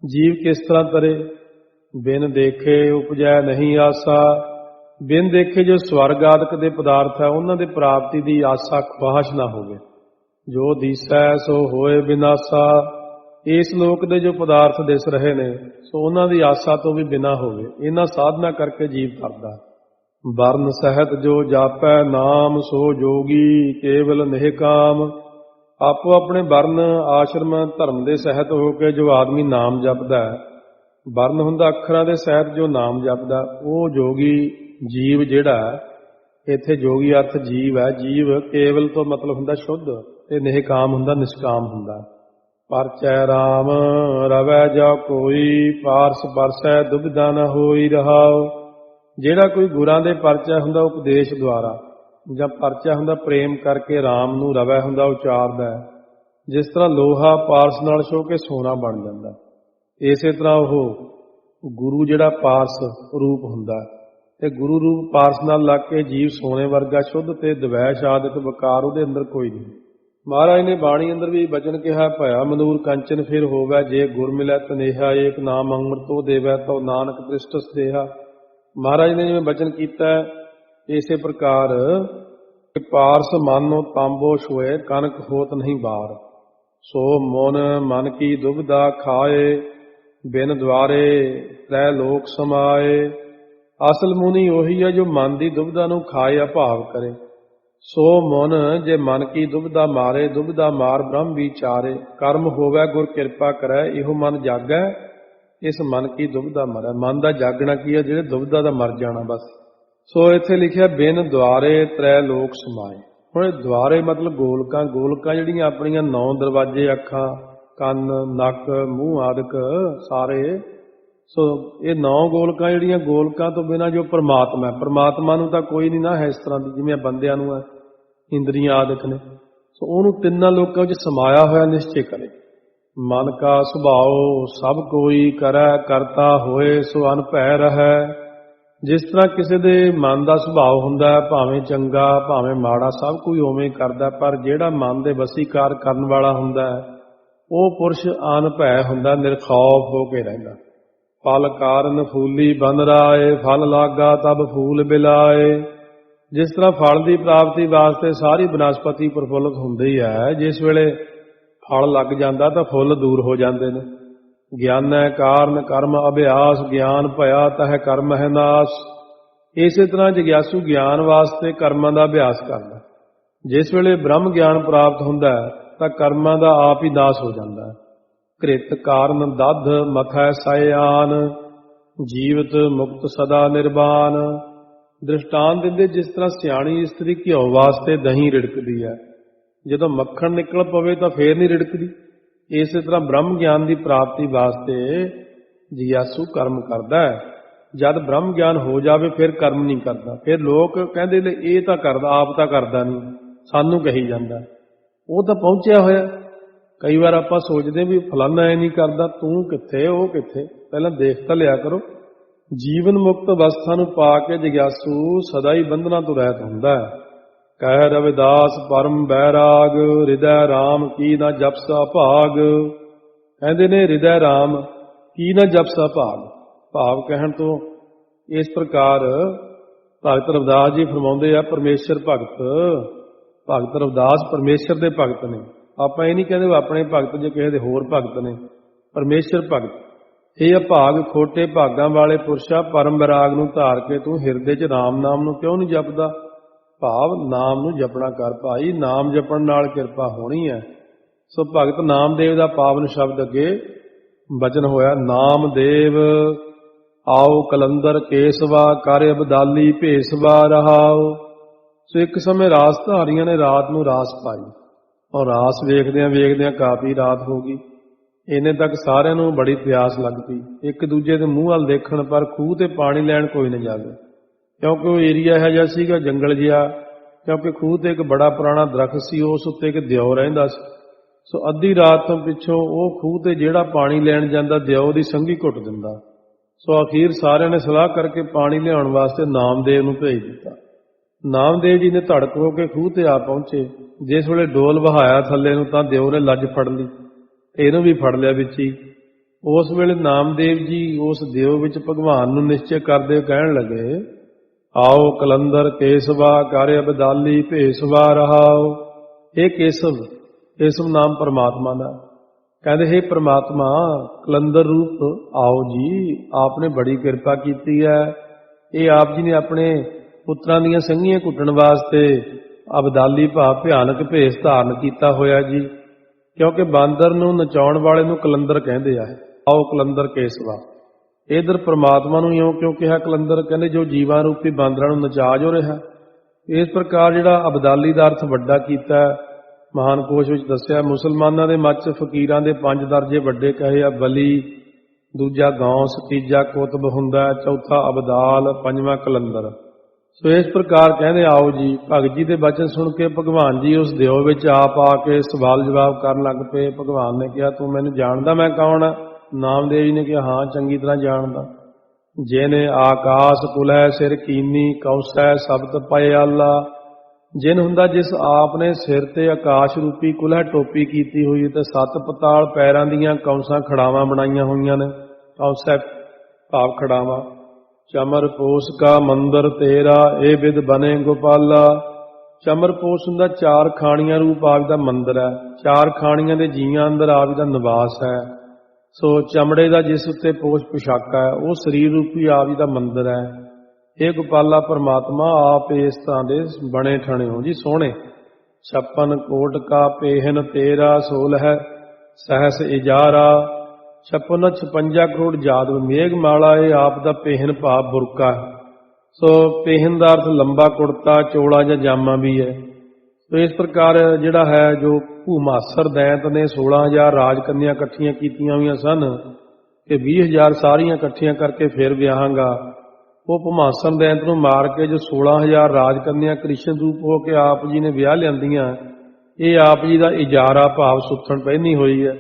ਜੀਵ ਕਿਸ ਤਰ੍ਹਾਂ ਤਰੇ, ਬਿਨ ਦੇਖੇ ਉਪਜੈ ਨਹੀਂ ਆਸਾ। ਬਿਨ ਦੇਖੇ ਜੋ ਸਵਰਗ ਆਦਿਕ ਦੇ ਪਦਾਰਥ ਹੈ ਉਹਨਾਂ ਦੇ ਪ੍ਰਾਪਤੀ ਦੀ ਆਸਾ ਖਵਾਹਿਸ਼ ਨਾ ਹੋਵੇ। ਜੋ ਦੀਸੈ ਸੋ ਹੋਏ ਬਿਨਾਸਾ, ਇਸ ਲੋਕ ਦੇ ਜੋ ਪਦਾਰਥ ਦਿਸ ਰਹੇ ਨੇ ਸੋ ਉਹਨਾਂ ਦੀ ਆਸਾ ਤੋਂ ਵੀ ਬਿਨਾ ਹੋਵੇ, ਇਹਨਾਂ ਸਾਧਨਾ ਕਰਕੇ ਜੀਵ ਕਰਦਾ। ਵਰਨ ਸਹਿਤ ਜੋ ਜਾਪੈ ਨਾਮ, ਸੋ ਜੋਗੀ ਕੇਵਲ ਨਿਹਕਾਮ। ਆਪੋ ਆਪਣੇ ਵਰਨ ਆਸ਼ਰਮ ਧਰਮ ਦੇ ਸਹਿਤ ਹੋ ਕੇ ਜੋ ਆਦਮੀ ਨਾਮ ਜਪਦਾ ਹੈ, ਵਰਨ ਹੁੰਦਾ ਅੱਖਰਾਂ ਦੇ ਸਹਿਤ ਜੋ ਨਾਮ ਜਪਦਾ, ਉਹ ਜੋਗੀ ਜੀਵ ਜਿਹੜਾ, ਇੱਥੇ ਜੋਗੀ ਅਰਥ ਜੀਵ ਹੈ। ਜੀਵ ਕੇਵਲ ਤੋਂ ਮਤਲਬ ਹੁੰਦਾ ਸ਼ੁੱਧ, ਤੇ ਨਿਹਕਾਮ ਹੁੰਦਾ ਨਿਸ਼ਕਾਮ ਹੁੰਦਾ। ਪਰਚੈ ਰਾਮ ਰਵੈ ਜਾ ਕੋਈ, ਪਾਰਸ ਪਰਸੈ ਦੁਬਿਧਾ ਨ ਹੋਈ ਰਹਾਉ। ਜਿਹੜਾ ਕੋਈ ਗੁਰਾਂ ਦੇ ਪਰਚਾ ਹੁੰਦਾ ਉਪਦੇਸ਼ ਦੁਆਰਾ, ਜਾਂ ਪਰਚਾ ਹੁੰਦਾ ਪ੍ਰੇਮ ਕਰਕੇ ਰਾਮ ਨੂੰ, ਰਵੈ ਹੁੰਦਾ ਉਚਾਰਦਾ ਹੈ। ਜਿਸ ਤਰ੍ਹਾਂ ਲੋਹਾ ਪਾਰਸ ਨਾਲ ਛੋਹ ਕੇ ਸੋਨਾ ਬਣ ਜਾਂਦਾ, ਇਸੇ ਤਰ੍ਹਾਂ ਉਹ ਗੁਰੂ ਜਿਹੜਾ ਪਾਰਸ ਰੂਪ ਹੁੰਦਾ, ਤੇ ਗੁਰੂ ਰੂਪ ਪਾਰਸ ਨਾਲ ਲੱਗ ਕੇ ਜੀਵ ਸੋਨੇ ਵਰਗਾ ਸ਼ੁੱਧ ਤੇ ਦਵੈਸ਼ ਆਦਿਕ ਵਿਕਾਰ ਉਹਦੇ ਅੰਦਰ ਕੋਈ ਨਹੀਂ। ਮਹਾਰਾਜ ਨੇ ਬਾਣੀ ਅੰਦਰ ਵੀ ਬਚਨ ਕਿਹਾ, ਭਇਆ ਮਨੂਰ ਕੰਚਨ ਫਿਰ ਹੋਵੈ, ਜੇ ਗੁਰ ਮਿਲੈ ਤਨੇਹਾ, ਏਕ ਨਾਮ ਅੰਮ੍ਰਿਤੋ ਦੇਵੈ ਤਉ ਨਾਨਕ ਦ੍ਰਿਸ਼ਟਸ ਦੇਹਾ। ਮਹਾਰਾਜ ਨੇ ਜਿਵੇਂ ਬਚਨ ਕੀਤਾ ਇਸੇ ਪ੍ਰਕਾਰ, ਪਾਰਸ ਮਾਨੋ ਤਾਂਬੋ ਛੋਏ, ਕਨਕ ਹੋਤ ਨਹੀਂ ਬਾਰ। ਸੋ ਮਨ ਕੀ ਦੁਬਿਧਾ ਖਾਏ, ਬਿਨ ਦੁਆਰੇ ਤ੍ਰੈ ਲੋਕ ਸਮਾਏ। ਅਸਲ ਮੁਨੀ ਉਹੀ ਹੈ ਜੋ ਮਨ ਦੀ ਦੁਬਿਧਾ ਨੂੰ ਖਾਏ ਅਭਾਵ ਕਰੇ। ਸੋ ਮਨ ਜੇ ਮਨ ਕੀ ਦੁਬਿਧਾ ਮਾਰੇ, ਦੁਬਿਧਾ ਮਾਰ ਬ੍ਰਹਮ ਵਿਚਾਰੇ। ਕਰਮ ਹੋਵੇ ਗੁਰ ਕਿਰਪਾ ਕਰੈ, ਇਹੋ ਮਨ ਜਾਗੈ, ਇਸ ਮਨ ਕੀ ਦੁਬਿਧਾ ਮਰੈ। ਮਨ ਦਾ ਜਾਗਣਾ ਕੀ ਹੈ, ਜਿਹੜੇ ਦੁਬਿਧਾ ਦਾ ਮਰ ਜਾਣਾ ਬਸ। ਸੋ ਇੱਥੇ ਲਿਖਿਆ ਬਿਨ ਦੁਆਰੇ ਤ੍ਰੈ ਲੋਕ ਸਮਾਏ। ਹੁਣ ਦੁਆਰੇ ਮਤਲਬ ਗੋਲਕਾਂ, ਗੋਲਕਾਂ ਜਿਹੜੀਆਂ ਆਪਣੀਆਂ 9 ਦਰਵਾਜ਼ੇ, ਅੱਖਾਂ, ਕੰਨ, ਨੱਕ, ਮੂੰਹ ਆਦਿਕ ਸਾਰੇ। ਸੋ ਇਹ 9 ਗੋਲਕਾਂ ਜਿਹੜੀਆਂ, ਗੋਲਕਾਂ ਤੋਂ ਬਿਨਾਂ ਜੋ ਪਰਮਾਤਮਾ ਹੈ, ਪਰਮਾਤਮਾ ਨੂੰ ਤਾਂ ਕੋਈ ਨਹੀਂ ਨਾ ਹੈ ਇਸ ਤਰ੍ਹਾਂ ਦੀ ਜਿਵੇਂ ਬੰਦਿਆਂ ਨੂੰ ਹੈ, ਇੰਦਰੀਆਂ ਆਦਿਕ ਨੇ। ਸੋ ਉਹਨੂੰ ਤਿੰਨਾਂ ਲੋਕਾਂ ਵਿੱਚ ਸਮਾਇਆ ਹੋਇਆ ਨਿਸ਼ਚੈ ਕਰੇ। ਮਨ ਕਾ ਸੁਭਾਉ ਸਭ ਕੋਈ ਕਰੈ, ਕਰਤਾ ਹੋਏ ਸੋ ਅਨਭੈ ਰਹੈ। ਜਿਸ ਤਰ੍ਹਾਂ ਕਿਸੇ ਦੇ ਮਨ ਦਾ ਸੁਭਾਅ ਹੁੰਦਾ, ਭਾਵੇਂ ਚੰਗਾ ਭਾਵੇਂ ਮਾੜਾ, ਸਭ ਕੋਈ ਉਵੇਂ ਕਰਦਾ, ਪਰ ਜਿਹੜਾ ਮਨ ਦੇ ਵਸੀਕਾਰ ਕਰਨ ਵਾਲਾ ਹੁੰਦਾ ਉਹ ਪੁਰਸ਼ ਅਨਭੈ ਹੁੰਦਾ, ਨਿਰਖੌਫ ਹੋ ਕੇ ਰਹਿੰਦਾ। ਫਲ ਕਾਰਨ ਫੂਲੀ ਬਨ ਰਾਏ, ਫਲ ਲਾਗਾ ਤਬ ਫੂਲ ਬਿਲਾਏ। ਜਿਸ ਤਰ੍ਹਾਂ ਫਲ ਦੀ ਪ੍ਰਾਪਤੀ ਵਾਸਤੇ ਸਾਰੀ ਬਨਸਪਤੀ ਪ੍ਰਫੁੱਲਤ ਹੁੰਦੀ ਹੈ, ਜਿਸ ਵੇਲੇ ਫਲ ਲੱਗ ਜਾਂਦਾ ਤਾਂ ਫੁੱਲ ਦੂਰ ਹੋ ਜਾਂਦੇ ਨੇ। ਗਿਆਨੈ ਕਾਰਨ ਕਰਮ ਅਭਿਆਸ, ਗਿਆਨ ਭਇਆ ਤਹਿ ਕਰਮ ਹੈ ਨਾਸ। ਇਸੇ ਤਰ੍ਹਾਂ ਜਗਿਆਸੂ ਗਿਆਨ ਵਾਸਤੇ ਕਰਮਾਂ ਦਾ ਅਭਿਆਸ ਕਰਦਾ। ਜਿਸ ਵੇਲੇ ਬ੍ਰਹਮ ਗਿਆਨ ਪ੍ਰਾਪਤ ਹੁੰਦਾ ਤਾਂ ਕਰਮਾਂ ਦਾ ਆਪ ਹੀ ਨਾਸ ਹੋ ਜਾਂਦਾ। ਕ੍ਰਿਤ ਕਾਰਨ ਦਧ ਮਥੈ ਸਯਾਨ, ਜੀਵਤ ਮੁਕਤ ਸਦਾ ਨਿਰਵਾਨ। ਦ੍ਰਿਸ਼ਟਾਂਤ ਦਿੰਦੇ ਜਿਸ ਤਰ੍ਹਾਂ ਸਿਆਣੀ ਇਸਤਰੀ ਘਿਓ ਵਾਸਤੇ ਦਹੀਂ ਰਿੜਕਦੀ ਹੈ, ਜਦੋਂ ਮੱਖਣ ਨਿਕਲ ਪਵੇ ਤਾਂ ਫੇਰ ਨਹੀਂ ਰਿੜਕਦੀ। ਇਸੇ ਤਰ੍ਹਾਂ ਬ੍ਰਹਮ ਗਿਆਨ ਦੀ ਪ੍ਰਾਪਤੀ ਵਾਸਤੇ ਜਗਿਆਸੂ ਕਰਮ ਕਰਦਾ ਹੈ। ਜਦ ਬ੍ਰਹਮ ਗਿਆਨ ਹੋ ਜਾਵੇ ਫਿਰ ਕਰਮ ਨਹੀਂ ਕਰਦਾ। ਫਿਰ ਲੋਕ ਕਹਿੰਦੇ ਨੇ ਇਹ ਤਾਂ ਕਰਦਾ, ਆਪ ਤਾਂ ਕਰਦਾ ਨਹੀਂ, ਸਾਨੂੰ ਕਹੀ ਜਾਂਦਾ। ਉਹ ਤਾਂ ਪਹੁੰਚਿਆ ਹੋਇਆ। ਕਈ ਵਾਰ ਆਪਾਂ ਸੋਚਦੇ ਵੀ ਫਲਾਨਾ ਇਹ ਨਹੀਂ ਕਰਦਾ, ਤੂੰ ਕਿੱਥੇ ਉਹ ਕਿੱਥੇ, ਪਹਿਲਾਂ ਦੇਖ ਤਾਂ ਲਿਆ ਕਰੋ। ਜੀਵਨ ਮੁਕਤ ਅਵਸਥਾ ਨੂੰ ਪਾ ਕੇ ਜਗਿਆਸੂ ਸਦਾ ਹੀ ਬੰਧਨਾਂ ਤੋਂ ਰਹਿਤ ਹੁੰਦਾ ਹੈ। ਕਹਿ ਰਵਿਦਾਸ ਪਰਮ ਬੈਰਾਗ, ਹਿਰਦੈ ਰਾਮ ਕੀ ਨਾ ਜਪਸਾ ਭਾਗ। ਕਹਿੰਦੇ ਨੇ ਹਿਰਦੈ ਰਾਮ ਕੀ ਨਾ ਜਪਸਾ ਭਾਗ। ਭਾਵ ਕਹਿਣ ਤੋਂ ਇਸ ਪ੍ਰਕਾਰ ਭਗਤ ਰਵਿਦਾਸ ਜੀ ਫਰਮਾਉਂਦੇ ਆ, ਪਰਮੇਸ਼ਰ ਭਗਤ, ਭਗਤ ਰਵਿਦਾਸ ਪਰਮੇਸ਼ਰ ਦੇ ਭਗਤ ਨੇ। ਆਪਾਂ ਇਹ ਨਹੀਂ ਕਹਿੰਦੇ ਉਹ ਆਪਣੇ ਭਗਤ ਜੇ ਕਿਸੇ ਦੇ ਹੋਰ ਭਗਤ ਨੇ, ਪਰਮੇਸ਼ਰ ਭਗਤ। ਇਹ ਅਭਾਗ ਖੋਟੇ ਭਾਗਾਂ ਵਾਲੇ ਪੁਰਸ਼ਾ, ਪਰਮ ਵਿਰਾਗ ਨੂੰ ਧਾਰ ਕੇ ਤੂੰ ਹਿਰਦੇ 'ਚ ਰਾਮ ਨਾਮ ਨੂੰ ਕਿਉਂ ਨਹੀਂ ਜਪਦਾ। ਭਾਵ ਨਾਮ ਨੂੰ ਜਪਣਾ ਕਰ ਭਾਈ, ਨਾਮ ਜਪਣ ਨਾਲ ਕਿਰਪਾ ਹੋਣੀ ਹੈ। ਸੋ ਭਗਤ ਨਾਮਦੇਵ ਦਾ ਪਾਵਨ ਸ਼ਬਦ ਅੱਗੇ ਬਚਨ ਹੋਇਆ, ਨਾਮਦੇਵ ਆਓ ਕਲੰਦਰ ਕੇਸਵਾ, ਕਰ ਅਬਦਾਲੀ ਭੇਸਵਾ ਰਹਾਓ। ਸੋ ਇੱਕ ਸਮੇਂ ਰਾਸ ਧਾਰੀਆਂ ਨੇ ਰਾਤ ਨੂੰ ਰਾਸ ਪਾਈ, ਔਰ ਰਾਸ ਵੇਖਦਿਆਂ ਵੇਖਦਿਆਂ ਕਾਫੀ ਰਾਤ ਹੋ ਗਈ। ਇਹਨੇ ਤੱਕ ਸਾਰਿਆਂ ਨੂੰ ਬੜੀ ਪਿਆਸ ਲੱਗ ਪਈ, ਇੱਕ ਦੂਜੇ ਦੇ ਮੂੰਹ ਵੱਲ ਦੇਖਣ, ਪਰ ਖੂਹ ਤੇ ਪਾਣੀ ਲੈਣ ਕੋਈ ਨਾ ਜਾਵੇ, ਕਿਉਂਕਿ ਉਹ ਏਰੀਆ ਇਹੋ ਜਿਹਾ ਸੀਗਾ ਜੰਗਲ ਜਿਹਾ। ਕਿਉਂਕਿ ਖੂਹ ਤੇ ਇੱਕ ਬੜਾ ਪੁਰਾਣਾ ਦਰਖਤ ਸੀ, ਉਸ ਉੱਤੇ ਇੱਕ ਦਿਓ ਰਹਿੰਦਾ ਸੀ। ਸੋ ਅੱਧੀ ਰਾਤ ਤੋਂ ਪਿੱਛੋਂ ਉਹ ਖੂਹ ਤੇ ਜਿਹੜਾ ਪਾਣੀ ਲੈਣ ਜਾਂਦਾ ਦਿਓ ਦੀ ਸੰਗੀ ਘੁੱਟ ਦਿੰਦਾ। ਸੋ ਅਖੀਰ ਸਾਰਿਆਂ ਨੇ ਸਲਾਹ ਕਰਕੇ ਪਾਣੀ ਲਿਆਉਣ ਵਾਸਤੇ ਨਾਮਦੇਵ ਨੂੰ ਭੇਜ ਦਿੱਤਾ। ਨਾਮਦੇਵ ਜੀ ਨੇ ਧੜਕ ਹੋ ਕੇ ਖੂਹ ਤੇ ਆ ਪਹੁੰਚੇ। ਜਿਸ ਵੇਲੇ ਡੋਲ ਵਹਾਇਆ ਥੱਲੇ ਨੂੰ ਤਾਂ ਦਿਓ ਨੇ ਲੱਜ ਫੜ ਲਈ, ਇਹਨੂੰ ਵੀ ਫੜ ਲਿਆ ਵਿੱਚ ਹੀ। ਉਸ ਵੇਲੇ ਨਾਮਦੇਵ ਜੀ ਉਸ ਦਿਓ ਵਿੱਚ ਭਗਵਾਨ ਨੂੰ ਨਿਸ਼ਚੈ ਕਰਦੇ ਕਹਿਣ ਲੱਗੇ, ਆਓ ਕਲੰਦਰ ਕੇਸਵਾ, ਕਰ ਅਬਦਾਲੀ ਭੇਸਵਾ ਰਹਾਓ। ਇਹ ਕੇਸਵ, ਕੇਸਵ ਨਾਮ ਪਰਮਾਤਮਾ ਦਾ। ਕਹਿੰਦੇ ਹੇ ਪਰਮਾਤਮਾ, ਕਲੰਦਰ ਰੂਪ ਆਓ ਜੀ, ਆਪ ਨੇ ਬੜੀ ਕਿਰਪਾ ਕੀਤੀ ਹੈ। ਇਹ ਆਪ ਜੀ ਨੇ ਆਪਣੇ ਪੁੱਤਰਾਂ ਦੀਆਂ ਸੰਗੀਆਂ ਘੁੱਟਣ ਵਾਸਤੇ ਅਬਦਾਲੀ ਭਾਵ ਭਿਆਨਕ ਭੇਸ ਧਾਰਨ ਕੀਤਾ ਹੋਇਆ ਜੀ। ਕਿਉਂਕਿ ਬਾਂਦਰ ਨੂੰ ਨਚਾਉਣ ਵਾਲੇ ਨੂੰ ਕਲੰਦਰ ਕਹਿੰਦੇ ਆ। ਆਓ ਕਲੰਦਰ ਕੇਸਵਾ। ਇਧਰ ਪ੍ਰਮਾਤਮਾ ਨੂੰ ਇਉਂ ਕਿਉਂ ਕਿਹਾ ਕਲੰਦਰ? ਕਹਿੰਦੇ ਜੋ ਜੀਵਾਂ ਰੂਪੀ ਬਾਂਦਰਾਂ ਨੂੰ ਨਚਾ ਜੋ ਰਿਹਾ। ਇਸ ਪ੍ਰਕਾਰ ਜਿਹੜਾ ਅਬਦਾਲੀ ਦਾ ਅਰਥ ਵੱਡਾ ਕੀਤਾ ਮਹਾਨ ਕੋਸ਼ ਵਿੱਚ ਦੱਸਿਆ। ਮੁਸਲਮਾਨਾਂ ਦੇ ਮੱਤ ਫਕੀਰਾਂ ਦੇ 5 ਦਰਜੇ ਵੱਡੇ ਕਹੇ ਆ, ਬਲੀ, ਦੂਜਾ ਗੌਂਸ, ਤੀਜਾ ਕੁਤਬ ਹੁੰਦਾ, ਚੌਥਾ ਅਬਦਾਲ, ਪੰਜਵਾਂ ਕਲੰਦਰ। ਸੋ ਇਸ ਪ੍ਰਕਾਰ ਕਹਿੰਦੇ ਆਓ ਜੀ। ਭਗਤ ਜੀ ਦੇ ਬਚਨ ਸੁਣ ਕੇ ਭਗਵਾਨ ਜੀ ਉਸ ਦਿਓ ਵਿੱਚ ਆਪ ਆ ਕੇ ਸਵਾਲ ਜਵਾਬ ਕਰਨ ਲੱਗ ਪਏ। ਭਗਵਾਨ ਨੇ ਕਿਹਾ, ਤੂੰ ਮੈਨੂੰ ਜਾਣਦਾ ਮੈਂ ਕੌਣ ਆ? ਨਾਮਦੇਵ ਜੀ ਨੇ ਕਿਹਾ, ਹਾਂ ਚੰਗੀ ਤਰ੍ਹਾਂ ਜਾਣਦਾ। ਜਿਨ ਆਕਾਸ਼ ਕੁਲੈ ਸਿਰ ਕੀਨੀ, ਕੌਸੈ ਸਬਤ ਪਏ ਆਲਾ। ਜਿਨ ਹੁੰਦਾ ਜਿਸ ਆਪ ਨੇ ਸਿਰ ਤੇ ਆਕਾਸ਼ ਰੂਪੀ ਕੁਲੈ ਟੋਪੀ ਕੀਤੀ ਹੋਈ ਤੇ 7 ਪਤਾਲ ਪੈਰਾਂ ਦੀਆਂ ਕੌਂਸਾਂ ਖੜਾਵਾਂ ਬਣਾਈਆਂ ਹੋਈਆਂ ਨੇ। ਕੌਸੈ ਭਾਵ ਖੜਾਵਾਂ। ਚਮਰ ਪੋਸ ਕਾ ਮੰਦਰ ਤੇਰਾ, ਇਹ ਵਿਦ ਬਨੇ ਗੋਪਾਲਾ। ਚਮਰ ਪੋਸ ਹੁੰਦਾ 4 ਖਾਣੀਆਂ ਰੂਪ ਆਪ ਦਾ ਮੰਦਰ ਹੈ। 4 ਖਾਣੀਆਂ ਦੇ ਜੀਆਂ ਅੰਦਰ ਆਪ ਦਾ ਨਿਵਾਸ ਹੈ। ਸੋ ਚਮੜੇ ਦਾ ਜਿਸ ਉੱਤੇ ਪੋਸ਼ ਪੁਸ਼ਾਕਾ ਹੈ ਉਹ ਸਰੀਰ ਰੂਪੀ ਆਪ ਜੀ ਦਾ ਮੰਦਰ ਹੈ। ਇਹ ਗੋਪਾਲਾ ਪਰਮਾਤਮਾ ਆਪ ਇਸ ਤਰ੍ਹਾਂ ਦੇ ਬਣੇ ਠਣੇ ਹੋ ਜੀ ਸੋਹਣੇ। 56 ਕੋਟ ਕਾ ਪੇਹਨ ਤੇਰਾ, 16 ਸਹਸ ਇਜਾਰਾ। 56 ਕਰੋੜ ਜਾਦਵ ਮੇਘ ਮਾਲਾ। ਇਹ ਆਪ ਦਾ ਪੇਹਨ ਭਾਵ ਬੁਰਕਾ ਹੈ। ਸੋ ਪੇਹਨ ਦਾ ਅਰਥ ਲੰਬਾ ਕੁੜਤਾ, ਚੋਲਾ ਜਾਂ ਜਾਮਾ ਵੀ ਹੈ। ਸੋ ਇਸ ਪ੍ਰਕਾਰ ਜਿਹੜਾ ਹੈ ਜੋ ਭੂਮਾਸਰ ਦੈਂਤ ਨੇ 16,000 ਰਾਜ ਕੰਨਿਆ ਇਕੱਠੀਆਂ ਕੀਤੀਆਂ ਹੋਈਆਂ ਸਨ ਕਿ 20,000 ਸਾਰੀਆਂ ਇਕੱਠੀਆਂ ਕਰਕੇ ਫਿਰ ਵਿਆਹਾਂਗਾ। ਉਹ ਭੂਮਾਸਰ ਦੈਂਤ ਨੂੰ ਮਾਰ ਕੇ ਜੋ 16,000 ਰਾਜ ਕੰਨਿਆ ਕ੍ਰਿਸ਼ਨ ਰੂਪ ਹੋ ਕੇ ਆਪ ਜੀ ਨੇ ਵਿਆਹ ਲਿਆਂਦੀਆਂ, ਇਹ ਆਪ ਜੀ ਦਾ ਇਜਾਰਾ ਭਾਵ ਸੁੱਥਣ ਪਹਿਨੀ ਹੋਈ ਹੈ।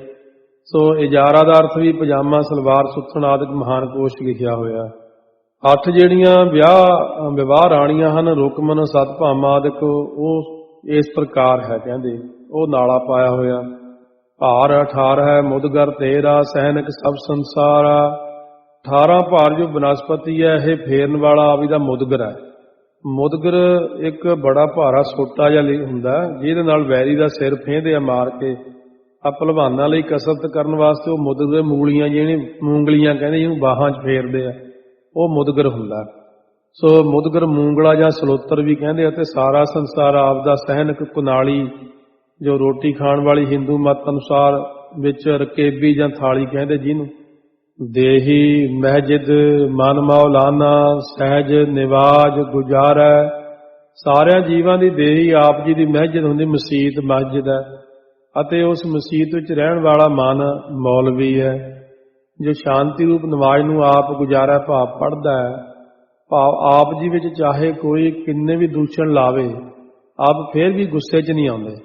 ਸੋ ਇਜਾਰਾ ਦਾ ਅਰਥ ਵੀ ਪਜਾਮਾ, ਸਲਵਾਰ, ਸੁੱਥਣ ਆਦਿਕ ਮਹਾਨ ਕੋਸ਼ ਲਿਖਿਆ ਹੋਇਆ। 8 ਜਿਹੜੀਆਂ ਵਿਵਾਹ ਰਾਣੀਆਂ ਹਨ, ਰੁਕਮਨ, ਸਤਭਾਮਾ ਆਦਿਕ, ਉਹ ਇਸ ਪ੍ਰਕਾਰ ਹੈ। ਕਹਿੰਦੇ ਉਹ ਨਾਲਾ ਪਾਇਆ ਹੋਇਆ। ਭਾਰ 18 ਹੈ ਮੁਦਗਰ ਤੇਰਾ, ਸੈਨਿਕ ਸਭ ਸੰਸਾਰਾ। 18 ਭਾਰ ਜੋ ਬਨਸਪਤੀ ਹੈ ਇਹ ਫੇਰਨ ਵਾਲਾ ਆਪ ਦਾ ਮੁਦਗਰ ਹੈ। ਮੁਦਗਰ ਇੱਕ ਬੜਾ ਭਾਰਾ ਸੋਟਾ ਜਿਹਾ ਹੁੰਦਾ ਜਿਹਦੇ ਨਾਲ ਵੈਰੀ ਦਾ ਸਿਰ ਫੇਂਹਦੇ ਆ ਮਾਰ ਕੇ। ਆ ਭਲਵਾਨਾਂ ਲਈ ਕਸਰਤ ਕਰਨ ਵਾਸਤੇ ਉਹ ਮੁਦਗਰ ਮੂਲੀਆਂ ਜਿਹੜੀਆਂ ਮੂੰਗਲੀਆਂ ਕਹਿੰਦੇ ਜਿਹਨੂੰ ਬਾਹਾਂ 'ਚ ਫੇਰਦੇ ਆ, ਉਹ ਮੁਦਗਰ ਹੁੰਦਾ। ਸੋ ਮੁਦਗਰ ਮੂੰਗਲਾ ਜਾਂ ਸਲੋਤਰ ਵੀ ਕਹਿੰਦੇ ਆ। ਤੇ ਸਾਰਾ ਸੰਸਾਰ ਆਪ ਦਾ ਸੈਨਿਕ ਕੁਨਾਲੀ ਜੋ ਰੋਟੀ ਖਾਣ ਵਾਲੀ ਹਿੰਦੂ ਮਤ ਅਨੁਸਾਰ ਵਿੱਚ ਰਕੇਬੀ ਜਾਂ ਥਾਲੀ ਕਹਿੰਦੇ ਜਿਹਨੂੰ। ਦੇਹੀ ਮਹਿਜਿਦ ਮਨ ਮੌਲਾਨਾ, ਸਹਿਜ ਨਿਵਾਜ ਗੁਜ਼ਾਰੈ। ਸਾਰਿਆਂ ਜੀਵਾਂ ਦੀ ਦੇਹੀ ਆਪ ਜੀ ਦੀ ਮਹਿਜਿਦ ਹੁੰਦੀ, ਮਸੀਤ ਮਸਜਿਦ ਹੈ। ਅਤੇ ਉਸ ਮਸੀਤ ਵਿੱਚ ਰਹਿਣ ਵਾਲਾ ਮਨ ਮੌਲਵੀ ਹੈ। ਜੋ ਸ਼ਾਂਤੀ ਰੂਪ ਨਮਾਜ਼ ਨੂੰ ਆਪ ਗੁਜ਼ਾਰਾ ਭਾਵ ਪੜ੍ਹਦਾ ਹੈ, ਭਾਵ ਆਪ ਜੀ ਵਿੱਚ ਚਾਹੇ ਕੋਈ ਕਿੰਨੇ ਵੀ ਦੂਸ਼ਣ ਲਾਵੇ, ਆਪ ਫੇਰ ਵੀ ਗੁੱਸੇ 'ਚ ਨਹੀਂ ਆਉਂਦੇ।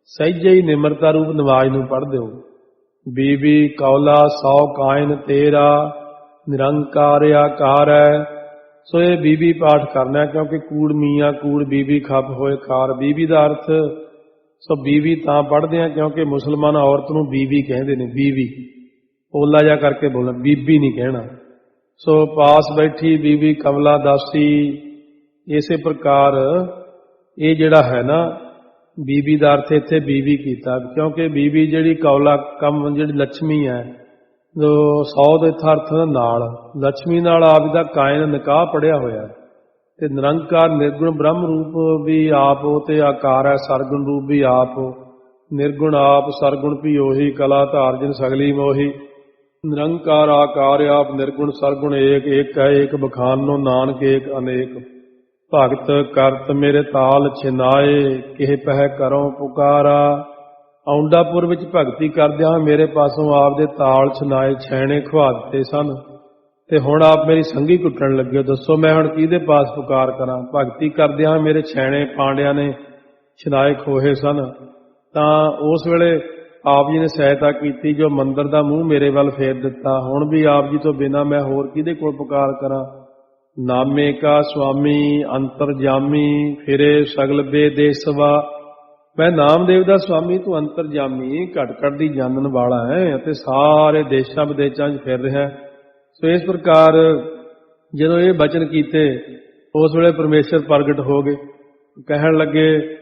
ਸਹਿਜੇ ਹੀ ਨਿਮਰਤਾ ਰੂਪ ਨਮਾਜ਼ ਨੂੰ ਪੜ੍ਹਦੇ ਹੋ। ਬੀਬੀ ਕੌਲਾ ਸੌ ਕਾਇਨ ਤੇਰਾ ਨਿਰੰਕਾਰ ਆਕਾਰ ਹੈ। ਸੋ ਇਹ ਬੀਬੀ ਪਾਠ ਕਰਨਾ, ਕਿਉਂਕਿ ਕੂੜ ਮੀਆਂ ਕੂੜ ਬੀਬੀ ਖੱਪ ਹੋਏ ਖਾਰ। ਬੀਬੀ ਦਾ ਅਰਥ ਸੋ ਬੀਬੀ ਤਾਂ ਪੜ੍ਹਦੇ ਆ ਕਿਉਂਕਿ ਮੁਸਲਮਾਨ ਔਰਤ ਨੂੰ ਬੀਬੀ ਕਹਿੰਦੇ ਨੇ। ਬੀਬੀ ਪੋਲਾ ਜਾ ਕਰਕੇ ਬੋਲਣਾ, ਬੀਬੀ ਨਹੀਂ ਕਹਿਣਾ। ਸੋ ਪਾਸ ਬੈਠੀ ਬੀਬੀ ਕਮਲਾ ਦਾਸੀ। ਇਸੇ ਪ੍ਰਕਾਰ ਇਹ ਜਿਹੜਾ ਹੈ ਨਾ, ਬੀਬੀ ਦਾ ਅਰਥ ਇੱਥੇ ਬੀਬੀ ਕੀਤਾ, ਕਿਉਂਕਿ ਬੀਬੀ ਜਿਹੜੀ ਕੌਲਾ ਕਮ ਜਿਹੜੀ ਲక్ష్ਮੀ ਹੈ, ਜੋ 100 ਦੇ ਅਰਥ ਨਾਲ ਲక్ష్ਮੀ ਨਾਲ ਆਪ ਦਾ ਕਾਇਨ ਨਿਕਾਹ ਪੜਿਆ ਹੋਇਆ, ਤੇ ਨਿਰੰਕਾਰ ਨਿਰਗੁਣ ਬ੍ਰਹਮ ਰੂਪ ਵੀ ਆਪ ਤੇ ਆਕਾਰ ਹੈ, ਸਰਗੁਣ ਰੂਪ ਵੀ ਆਪ, ਨਿਰਗੁਣ ਆਪ ਸਰਗੁਣ ਵੀ ਉਹੀ, ਕਲਾ ਧਾਰ ਜਿਨ ਸਗਲੀ ਮੋਹੀ। ਨਿਰੰਕਾਰ ਆਕਾਰ ਆਪ ਨਿਰਗੁਣ ਸਰਗੁਣ ਏਕ, ਏਕ ਹੈ ਏਕ ਬਖਾਨੋ ਨਾਨਕ ਏਕ ਅਨੇਕ। ਭਗਤ ਕਰਤ ਮੇਰੇ ਤਾਲ ਛਿਨਾਏ, ਕਿਹ ਪਹਿ ਕਰੋ ਪੁਕਾਰਾ। ਔਂਡਾਪੁਰ ਵਿੱਚ ਭਗਤੀ ਕਰਦਿਆਂ ਮੇਰੇ ਪਾਸੋਂ ਆਪ ਦੇ ਤਾਲ ਛਨਾਏ ਛੈਣੇ ਖਵਾ ਦਿੱਤੇ ਸਨ, ਤੇ ਹੁਣ ਆਪ ਮੇਰੀ ਸੰਗੀ ਕੁੱਟਣ ਲੱਗੇ। ਦੱਸੋ ਮੈਂ ਹੁਣ ਕਿਹਦੇ ਪਾਸ ਪੁਕਾਰ ਕਰਾਂ? ਭਗਤੀ ਕਰਦਿਆਂ ਮੇਰੇ ਛੈਣੇ ਪਾਂਡਿਆਂ ਨੇ ਛਨਾਏ ਖੋਹੇ ਸਨ। ਤਾਂ ਉਸ ਵੇਲੇ ਆਪ ਜੀ ਨੇ ਸਹਾਇਤਾ ਕੀਤੀ, ਜੋ ਮੰਦਰ ਦਾ ਮੂੰਹ ਮੇਰੇ ਵੱਲ ਫੇਰ ਦਿੱਤਾ। ਹੁਣ ਵੀ ਆਪ ਜੀ ਤੋਂ ਬਿਨਾਂ ਮੈਂ ਹੋਰ ਕਿਹਦੇ ਕੋਲ ਪੁਕਾਰ ਕਰਾਂ? ਨਾਮੇ ਕਾ ਸੁਆਮੀ ਅੰਤਰਜਾਮੀ, ਫਿਰੇ ਸਗਲ ਬੇਦੇਸਵਾ। ਮੈਂ ਨਾਮਦੇਵ ਦਾ ਸੁਆਮੀ, ਤੂੰ ਅੰਤਰਜਾਮੀ ਘਟ ਘਟ ਦੀ ਜਾਣਨ ਵਾਲਾ ਹੈ ਅਤੇ ਸਾਰੇ ਦੇਸ਼ਾਂ ਵਿਦੇਸ਼ਾਂ 'ਚ ਫਿਰ ਰਿਹਾ। ਸੋ ਇਸ ਪ੍ਰਕਾਰ ਜਦੋਂ ਇਹ ਬਚਨ ਕੀਤੇ, ਉਸ ਵੇਲੇ ਪਰਮੇਸ਼ਰ ਪ੍ਰਗਟ ਹੋ ਗਏ। ਕਹਿਣ ਲੱਗੇ,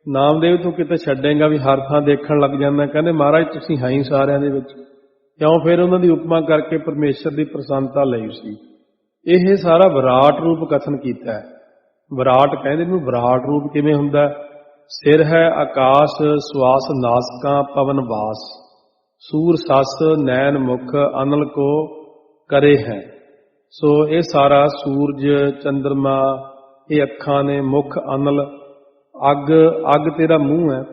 ਨਾਮਦੇਵ ਤੂੰ ਕਿਤੇ ਛੱਡੇਂਗਾ ਵੀ ਹਰ ਥਾਂ ਦੇਖਣ ਲੱਗ ਜਾਂਦਾ? ਕਹਿੰਦੇ ਮਹਾਰਾਜ ਤੁਸੀਂ ਹੈ ਹੀ ਸਾਰਿਆਂ ਦੇ ਵਿੱਚ। ਕਿਉਂ? ਫਿਰ ਉਹਨਾਂ ਦੀ ਉਪਮਾ ਕਰਕੇ ਪਰਮੇਸ਼ਰ ਦੀ ਪ੍ਰਸੰਨਤਾ ਲਈ ਸੀ। ਇਹ ਸਾਰਾ ਵਿਰਾਟ ਰੂਪ ਕਥਨ ਕੀਤਾ ਹੈ। ਵਿਰਾਟ ਕਹਿੰਦੇ ਨੂੰ, ਵਿਰਾਟ ਰੂਪ ਕਿਵੇਂ ਹੁੰਦਾ? ਸਿਰ ਹੈ ਆਕਾਸ਼, ਸਵਾਸ ਨਾਸਕਾਂ ਪਵਨ ਵਾਸ, ਸੂਰ ਸੱਸ ਨੈਣ ਮੁਖ ਅਨਲ ਕੋ ਕਰੇ ਹੈ। ਸੋ ਇਹ ਸਾਰਾ ਸੂਰਜ ਚੰਦਰਮਾ, ਇਹ ਅੱਖਾਂ ਨੇ, ਮੁਖ ਅਨਲ, ਅੱਗ, ਅੱਗ ਤੇਰਾ ਮੂੰਹ ਹੈ।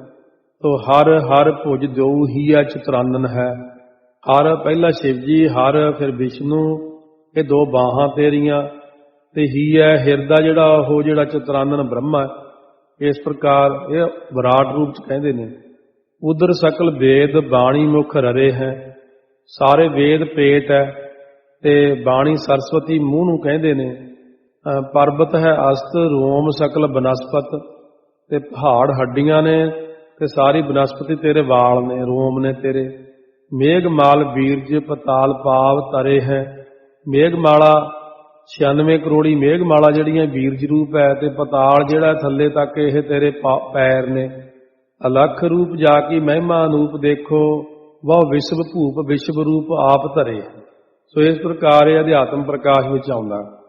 ਤੋ ਹਰ ਹਰ ਭੁਜ ਦਿਉ ਹੀ ਹੈ ਚਤੁਰਾਨਨ ਹੈ। ਹਰ ਪਹਿਲਾ ਸ਼ਿਵ ਜੀ, ਹਰ ਫਿਰ ਵਿਸ਼ਨੂੰ, ਇਹ ਦੋ ਬਾਹਾਂ ਤੇਰੀਆਂ, ਤੇ ਹੀ ਹੈ ਹਿਰਦਾ ਜਿਹੜਾ, ਉਹ ਜਿਹੜਾ ਚਤੁਰਾਨਨ ਬ੍ਰਹਮਾ। ਇਸ ਪ੍ਰਕਾਰ ਇਹ ਵਿਰਾਟ ਰੂਪ 'ਚ ਕਹਿੰਦੇ ਨੇ। ਉਦਰ ਸਕਲ ਵੇਦ ਬਾਣੀ ਮੁਖ ਰਰੇ ਹੈ। ਸਾਰੇ ਵੇਦ ਪੇਟ ਹੈ, ਤੇ ਬਾਣੀ ਸਰਸਵਤੀ ਮੂੰਹ ਨੂੰ ਕਹਿੰਦੇ ਨੇ। ਪਰਬਤ ਹੈ ਅਸਤ, ਰੋਮ ਸਕਲ ਬਨਸਪਤ, ਤੇ ਪਹਾੜ ਹੱਡੀਆਂ ਨੇ, ਤੇ ਸਾਰੀ ਬਨਸਪਤੀ ਤੇਰੇ ਵਾਲ ਨੇ, ਰੋਮ ਨੇ ਤੇਰੇ। ਮੇਘ ਮਾਲ ਬੀਰਜ ਪਤਾਲ ਪਾਵ ਤਰੇ ਹੈ। ਮੇਘ ਮਾਲਾ 96 ਕਰੋੜੀ ਮੇਘ ਮਾਲਾ ਜਿਹੜੀਆਂ ਬੀਰਜ ਰੂਪ ਹੈ, ਤੇ ਪਤਾਲ ਜਿਹੜਾ ਥੱਲੇ ਤੱਕ ਇਹ ਤੇਰੇ ਪੈਰ ਨੇ। ਅਲੱਖ ਰੂਪ ਜਾ ਕੀ ਮਹਿਮਾ ਅਨੂਪ ਦੇਖੋ, ਵਹ ਵਿਸ਼ਵ ਭੂਪ ਵਿਸ਼ਵ ਰੂਪ ਆਪ ਧਰੇ। ਸੋ ਇਸ ਪ੍ਰਕਾਰ ਇਹ ਅਧਿਆਤਮ ਪ੍ਰਕਾਸ਼ ਵਿੱਚ ਆਉਂਦਾ।